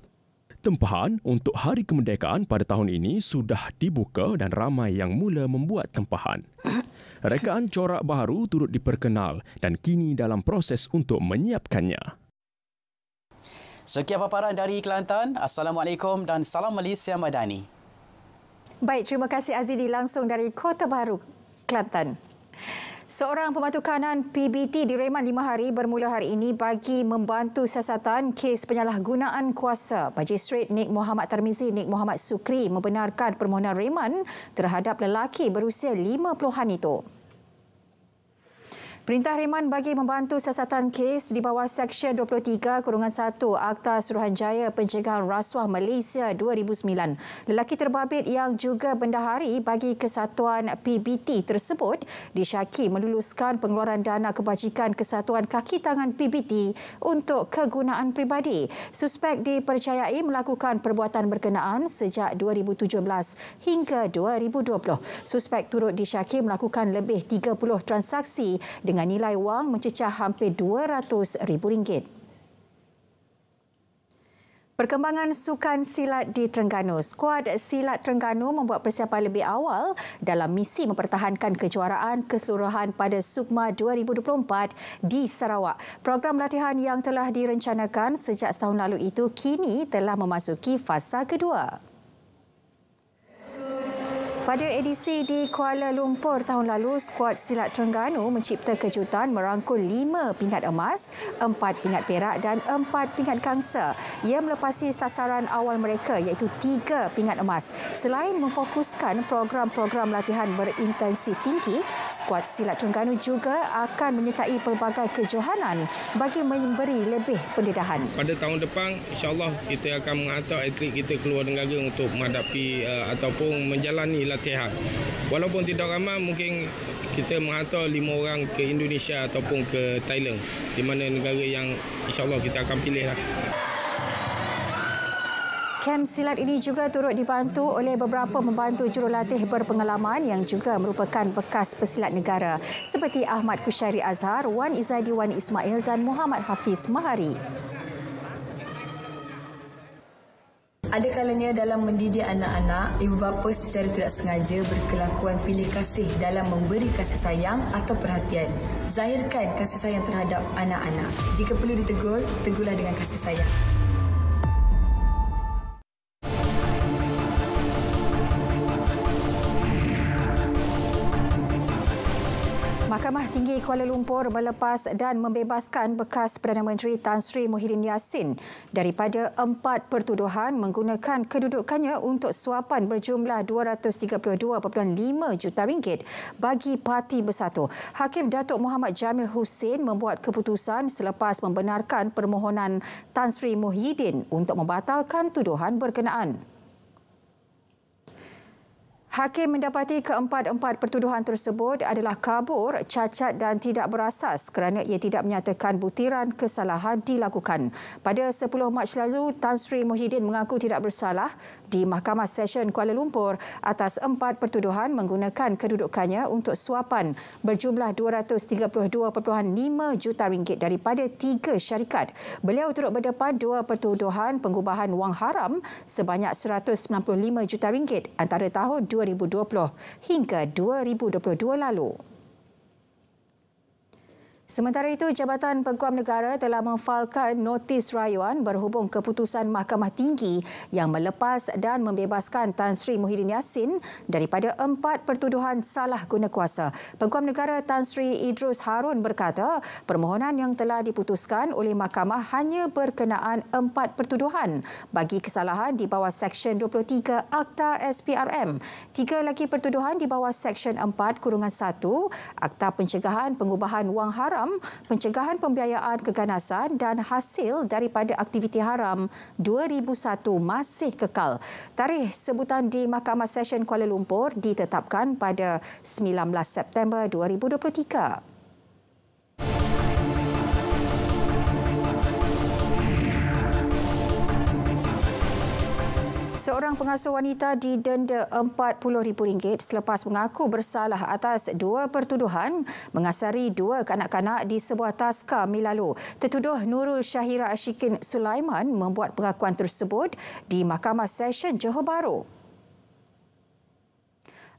Tempahan untuk Hari Kemerdekaan pada tahun ini sudah dibuka dan ramai yang mula membuat tempahan. Rekaan corak baru turut diperkenal dan kini dalam proses untuk menyiapkannya. Sekian paparan dari Kelantan. Assalamualaikum dan salam Malaysia Madani. Baik, terima kasih Azidi langsung dari Kota Baru, Kelantan. Seorang pembantu kanan PBT direman 5 hari bermula hari ini bagi membantu siasatan kes penyalahgunaan kuasa. Magistrate Nik Muhammad Tarmizi Nik Muhammad Sukri membenarkan permohonan reman terhadap lelaki berusia 50-an itu. Perintah reman bagi membantu siasatan kes di bawah Seksyen 23-1 Akta Suruhanjaya Pencegahan Rasuah Malaysia 2009. Lelaki terbabit yang juga bendahari bagi kesatuan PBT tersebut disyaki meluluskan pengeluaran dana kebajikan Kesatuan Kaki Tangan PBT untuk kegunaan peribadi. Suspek dipercayai melakukan perbuatan berkenaan sejak 2017 hingga 2020. Suspek turut disyaki melakukan lebih 30 transaksi dengan nilai wang mencecah hampir RM200,000. Perkembangan sukan silat di Terengganu. Skuad silat Terengganu membuat persiapan lebih awal dalam misi mempertahankan kejuaraan keseluruhan pada SUKMA 2024 di Sarawak. Program latihan yang telah direncanakan sejak setahun lalu itu kini telah memasuki fasa kedua. Pada edisi di Kuala Lumpur tahun lalu, skuad silat Terengganu mencipta kejutan merangkul 5 pingat emas, 4 pingat perak dan 4 pingat gangsa. Ia melepasi sasaran awal mereka iaitu 3 pingat emas. Selain memfokuskan program-program latihan berintensi tinggi, skuad silat Terengganu juga akan menyertai pelbagai kejohanan bagi memberi lebih pendedahan. Pada tahun depan, insya-Allah kita akan menghantar atlet kita keluar negara untuk menghadapi ataupun menjalani latihan. Walaupun tidak ramai, mungkin kita menghantar 5 orang ke Indonesia ataupun ke Thailand, di mana negara yang insya-Allah kita akan pilih lah. Kem silat ini juga turut dibantu oleh beberapa pembantu jurulatih berpengalaman yang juga merupakan bekas pesilat negara seperti Ahmad Kushairi Azhar, Wan Izadi Wan Ismail dan Muhammad Hafiz Mahari. Ada kalanya dalam mendidik anak-anak, ibu bapa secara tidak sengaja berkelakuan pilih kasih dalam memberi kasih sayang atau perhatian. Zahirkan kasih sayang terhadap anak-anak. Jika perlu ditegur, tegurlah dengan kasih sayang. Mahkamah Tinggi Kuala Lumpur melepas dan membebaskan bekas Perdana Menteri Tan Sri Muhyiddin Yassin daripada 4 pertuduhan menggunakan kedudukannya untuk suapan berjumlah RM232.5 juta bagi Parti Bersatu. Hakim Datuk Muhammad Jamil Hussein membuat keputusan selepas membenarkan permohonan Tan Sri Muhyiddin untuk membatalkan tuduhan berkenaan. Hakim mendapati keempat-empat pertuduhan tersebut adalah kabur, cacat dan tidak berasas kerana ia tidak menyatakan butiran kesalahan dilakukan. Pada 10 Mac lalu, Tan Sri Muhyiddin mengaku tidak bersalah di Mahkamah Session Kuala Lumpur atas 4 pertuduhan menggunakan kedudukannya untuk suapan berjumlah RM232.5 juta daripada 3 syarikat. Beliau turut berdepan 2 pertuduhan pengubahan wang haram sebanyak RM195 juta antara tahun 2020 hingga 2022 lalu. Sementara itu, Jabatan Peguam Negara telah memfailkan notis rayuan berhubung keputusan Mahkamah Tinggi yang melepas dan membebaskan Tan Sri Muhyiddin Yassin daripada 4 pertuduhan salah guna kuasa. Peguam Negara Tan Sri Idrus Harun berkata, permohonan yang telah diputuskan oleh Mahkamah hanya berkenaan 4 pertuduhan bagi kesalahan di bawah Seksyen 23 Akta SPRM. 3 lagi pertuduhan di bawah Seksyen 4-1 Akta Pencegahan Pengubahan Wang Haram, pencegahan pembiayaan keganasan dan hasil daripada aktiviti haram 2001 masih kekal. Tarikh sebutan di Mahkamah Session Kuala Lumpur ditetapkan pada 19 September 2023. Seorang pengasuh wanita didenda RM40,000 selepas mengaku bersalah atas 2 pertuduhan mengasari 2 kanak-kanak di sebuah taska Milalu. Tertuduh Nurul Syahira Ashikin Sulaiman membuat pengakuan tersebut di Mahkamah Session Johor Bahru.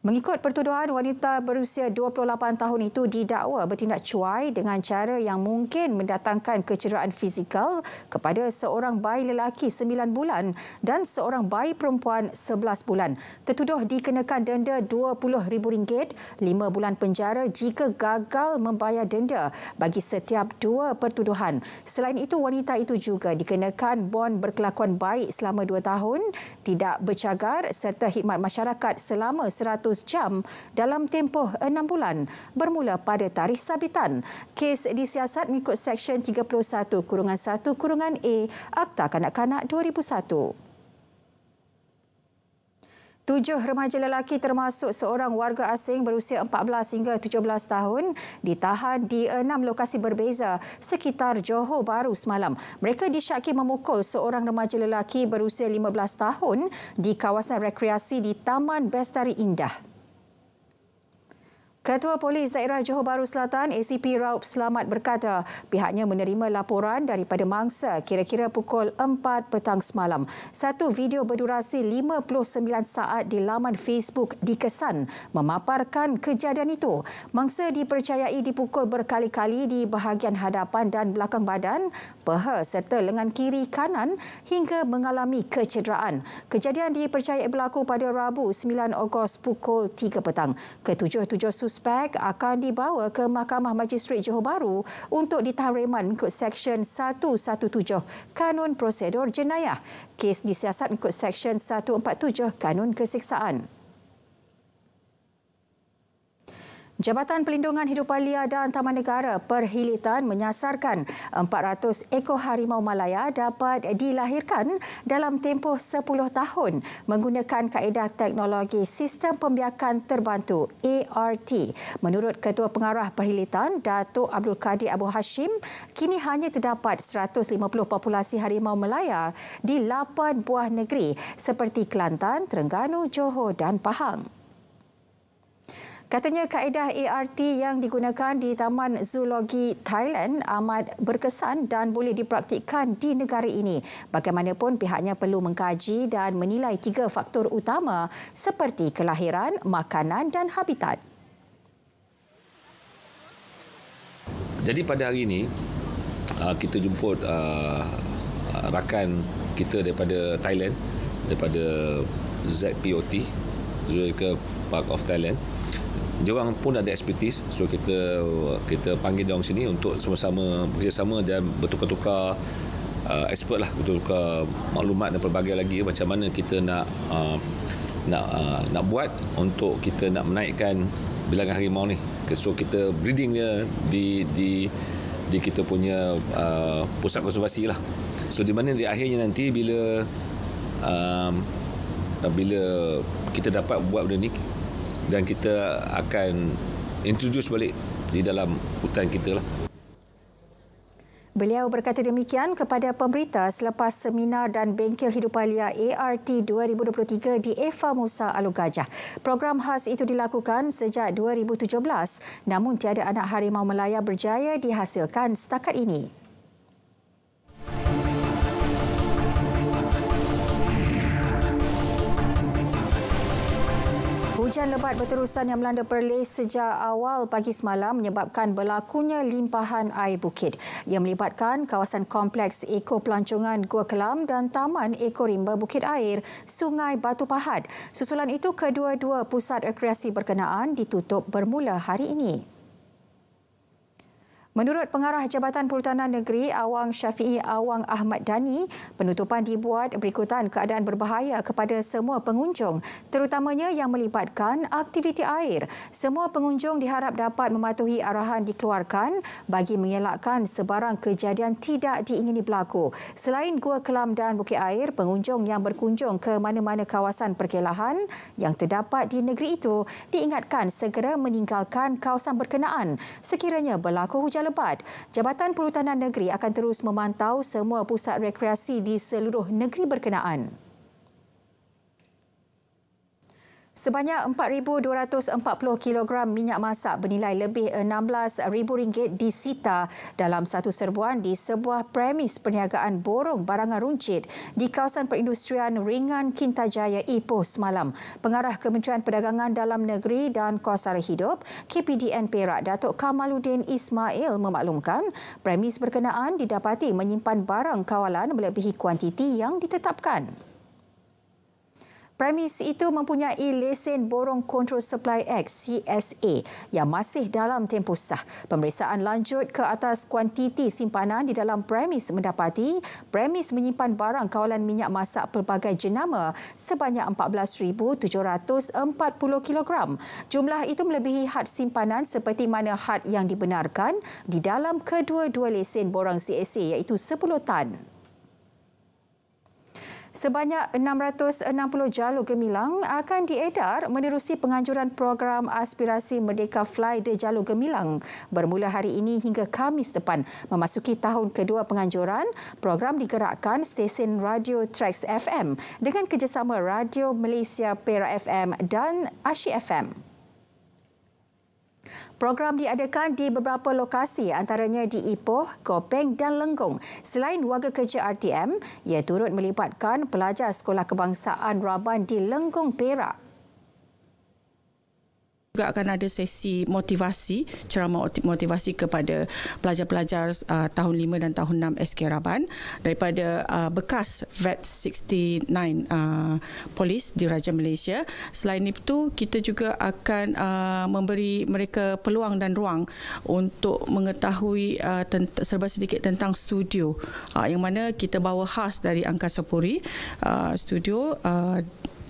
Mengikut pertuduhan, wanita berusia 28 tahun itu didakwa bertindak cuai dengan cara yang mungkin mendatangkan kecederaan fizikal kepada seorang bayi lelaki 9 bulan dan seorang bayi perempuan 11 bulan. Tertuduh dikenakan denda RM20,000, 5 bulan penjara jika gagal membayar denda bagi setiap 2 pertuduhan. Selain itu, wanita itu juga dikenakan bon berkelakuan baik selama 2 tahun, tidak bercagar serta khidmat masyarakat selama 100 jam dalam tempoh 6 bulan bermula pada tarikh sabitan. Kes disiasat mengikut Seksyen 31-1-A Akta Kanak-Kanak 2001. 7 remaja lelaki termasuk seorang warga asing berusia 14 hingga 17 tahun ditahan di 6 lokasi berbeza sekitar Johor Bahru semalam. Mereka disyaki memukul seorang remaja lelaki berusia 15 tahun di kawasan rekreasi di Taman Bestari Indah. Ketua Polis Daerah Johor Bahru Selatan ACP Raup Selamat berkata pihaknya menerima laporan daripada mangsa kira-kira pukul 4 petang semalam. Satu video berdurasi 59 saat di laman Facebook dikesan memaparkan kejadian itu. Mangsa dipercayai dipukul berkali-kali di bahagian hadapan dan belakang badan, peha serta lengan kiri kanan hingga mengalami kecederaan. Kejadian dipercayai berlaku pada Rabu 9 Ogos pukul 3 petang. Ketujuh-tujuh suspek akan dibawa ke Mahkamah Magistrate Johor Bahru untuk ditahan reman mengikut Seksyen 117 Kanun Prosedur Jenayah. Kes disiasat mengikut Seksyen 147 Kanun Keseksaan. Jabatan Pelindungan Hidupan Liar dan Taman Negara Perhilitan menyasarkan 400 ekor harimau Malaya dapat dilahirkan dalam tempoh 10 tahun menggunakan kaedah teknologi Sistem Pembiakan Terbantu ART. Menurut Ketua Pengarah Perhilitan, Datuk Abdul Kadir Abu Hashim, kini hanya terdapat 150 populasi harimau Malaya di 8 buah negeri seperti Kelantan, Terengganu, Johor dan Pahang. Katanya kaedah ART yang digunakan di Taman Zoologi Thailand amat berkesan dan boleh dipraktikkan di negara ini. Bagaimanapun pihaknya perlu mengkaji dan menilai 3 faktor utama seperti kelahiran, makanan dan habitat. Jadi pada hari ini kita jemput rakan kita daripada Thailand, daripada ZPOT, Zoological Park of Thailand. Diorang pun ada expertise, so kita panggil diorang sini untuk sama-sama bekerjasama dan bertukar-tukar expert lah, bertukar maklumat dan pelbagai lagi macam mana kita nak buat untuk kita nak menaikkan bilangan harimau ni. So kita breeding dia di kita punya pusat konservasi lah. So di mana di akhirnya nanti bila kita dapat buat benda ni, dan kita akan introduce balik di dalam hutan kita lah. Beliau berkata demikian kepada pemberita selepas seminar dan bengkel hidupan liar ART 2023 di Eva Musa Alur Gajah. Program khas itu dilakukan sejak 2017, namun tiada anak harimau Malaya berjaya dihasilkan setakat ini. Hujan lebat berterusan yang melanda Perlis sejak awal pagi semalam menyebabkan berlakunya limpahan air bukit yang melibatkan kawasan kompleks ekopelancongan Gua Kelam dan Taman Ekorimba Bukit Air Sungai Batu Pahat. Susulan itu, kedua-dua pusat rekreasi berkenaan ditutup bermula hari ini. Menurut Pengarah Jabatan Perhutanan Negeri Awang Syafiee Awang Ahmad Dani, penutupan dibuat berikutan keadaan berbahaya kepada semua pengunjung, terutamanya yang melibatkan aktiviti air. Semua pengunjung diharap dapat mematuhi arahan dikeluarkan bagi mengelakkan sebarang kejadian tidak diingini berlaku. Selain Gua Kelam dan Bukit Air, pengunjung yang berkunjung ke mana-mana kawasan perkelahan yang terdapat di negeri itu diingatkan segera meninggalkan kawasan berkenaan sekiranya berlaku hujan lebat. Jabatan Perhutanan Negeri akan terus memantau semua pusat rekreasi di seluruh negeri berkenaan. Sebanyak 4,240 kilogram minyak masak bernilai lebih RM16,000 disita dalam satu serbuan di sebuah premis perniagaan borong barangan runcit di kawasan perindustrian ringan Kintajaya, Ipoh semalam. Pengarah Kementerian Perdagangan Dalam Negeri dan Kos Sara Hidup KPDN Perak, Datuk Kamaluddin Ismail memaklumkan premis berkenaan didapati menyimpan barang kawalan melebihi kuantiti yang ditetapkan. Premis itu mempunyai lesen Borong Control Supply Act CSA yang masih dalam tempoh sah. Pemeriksaan lanjut ke atas kuantiti simpanan di dalam premis mendapati premis menyimpan barang kawalan minyak masak pelbagai jenama sebanyak 14,740 kilogram. Jumlah itu melebihi had simpanan seperti mana had yang dibenarkan di dalam kedua-dua lesen borang CSA iaitu 10 tan. Sebanyak 660 jalur gemilang akan diedar menerusi penganjuran program aspirasi Merdeka Fly de Jalur Gemilang bermula hari ini hingga Khamis depan. Memasuki tahun kedua penganjuran, program digerakkan stesen Radio Trax FM dengan kerjasama Radio Malaysia Perak FM dan Asyik FM. Program diadakan di beberapa lokasi antaranya di Ipoh, Gopeng dan Lenggong. Selain warga kerja RTM, ia turut melibatkan pelajar Sekolah Kebangsaan Raban di Lenggong, Perak. Juga akan ada sesi motivasi, ceramah motivasi kepada pelajar-pelajar tahun 5 dan tahun 6 SK Raban daripada bekas Vet 69 polis di Raja Malaysia. Selain itu, kita juga akan memberi mereka peluang dan ruang untuk mengetahui serba sedikit tentang studio yang mana kita bawa khas dari Angkasa Puri studio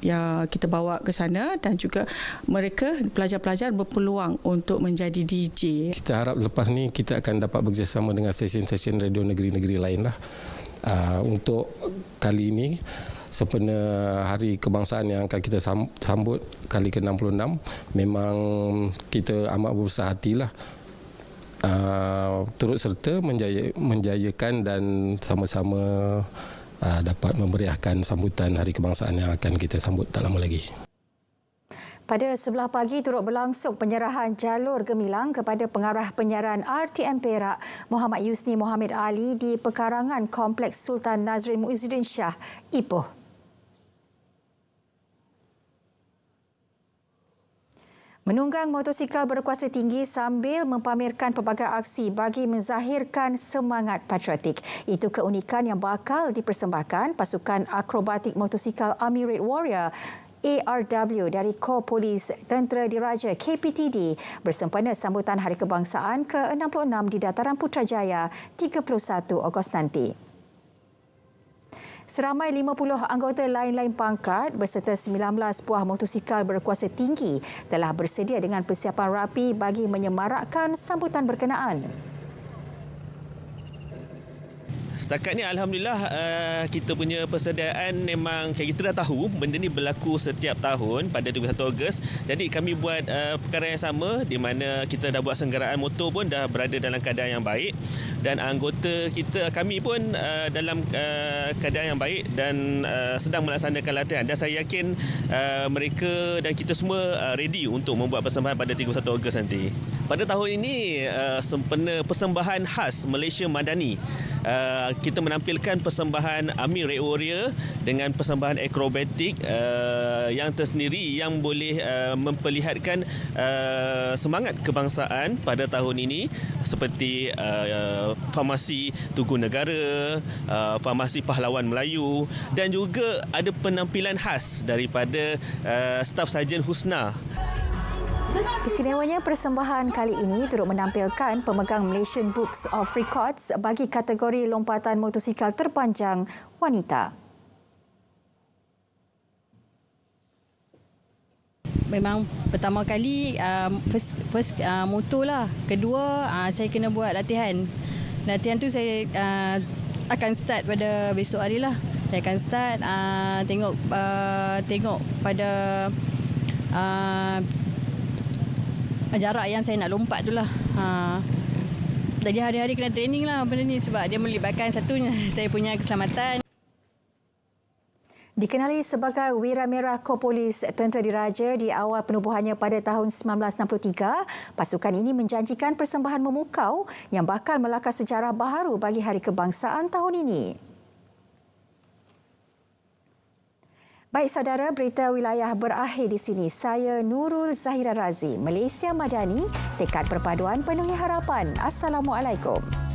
yang kita bawa ke sana, dan juga mereka pelajar-pelajar berpeluang untuk menjadi DJ. Kita harap lepas ni kita akan dapat bekerjasama dengan stesen-stesen radio negeri-negeri lain lah. Untuk kali ini sempena Hari Kebangsaan yang akan kita sambut kali ke-66, memang kita amat berbesar hatilah turut serta menjayakan dan sama-sama dapat memeriahkan sambutan Hari Kebangsaan yang akan kita sambut tak lama lagi. Pada sebelah pagi turut berlangsung penyerahan jalur gemilang kepada pengarah penyiaran RTM Perak Muhammad Yusni Mohamed Ali di pekarangan Kompleks Sultan Nazrin Muizzuddin Shah, Ipoh. Menunggang motosikal berkuasa tinggi sambil mempamerkan pelbagai aksi bagi menzahirkan semangat patriotik. Itu keunikan yang bakal dipersembahkan pasukan akrobatik motosikal Army Red Warrior ARW dari Kor Polis Tentera Diraja KPTD bersempena sambutan Hari Kebangsaan ke-66 di Dataran Putrajaya 31 Ogos nanti. Seramai 50 anggota lain-lain pangkat berserta 19 buah motosikal berkuasa tinggi telah bersedia dengan persiapan rapi bagi menyemarakkan sambutan berkenaan. Setakat ni Alhamdulillah kita punya persediaan memang kita dah tahu benda ni berlaku setiap tahun pada 31 Ogos. Jadi kami buat perkara yang sama di mana kita dah buat senggaraan motor pun dah berada dalam keadaan yang baik, dan anggota kami pun dalam keadaan yang baik dan sedang melaksanakan latihan, dan saya yakin mereka dan kita semua ready untuk membuat persembahan pada 31 Ogos nanti. Pada tahun ini sempena persembahan khas Malaysia Madani, kita menampilkan persembahan Army Red Warrior dengan persembahan akrobatik yang tersendiri yang boleh memperlihatkan semangat kebangsaan pada tahun ini, seperti formasi Tugu Negara, formasi Pahlawan Melayu, dan juga ada penampilan khas daripada staf Sarjan Husna. Istimewanya, persembahan kali ini turut menampilkan pemegang Malaysian Books of Records bagi kategori lompatan motosikal terpanjang wanita. Memang pertama kali first motor lah. Kedua saya kena buat latihan. Latihan tu saya akan start pada besok hari lah. Saya akan start tengok pada jarak yang saya nak lompat tu lah. Jadi hari-hari kena training lah benda ni sebab dia melibatkan satunya saya punya keselamatan. Dikenali sebagai Wira Merah Kor Polis Tentera Diraja di awal penubuhannya pada tahun 1963, pasukan ini menjanjikan persembahan memukau yang bakal melakar sejarah baharu bagi Hari Kebangsaan tahun ini. Baik saudara, berita wilayah berakhir di sini. Saya Nurul Zahira Razi, Malaysia Madani, tekad perpaduan penuhi harapan. Assalamualaikum.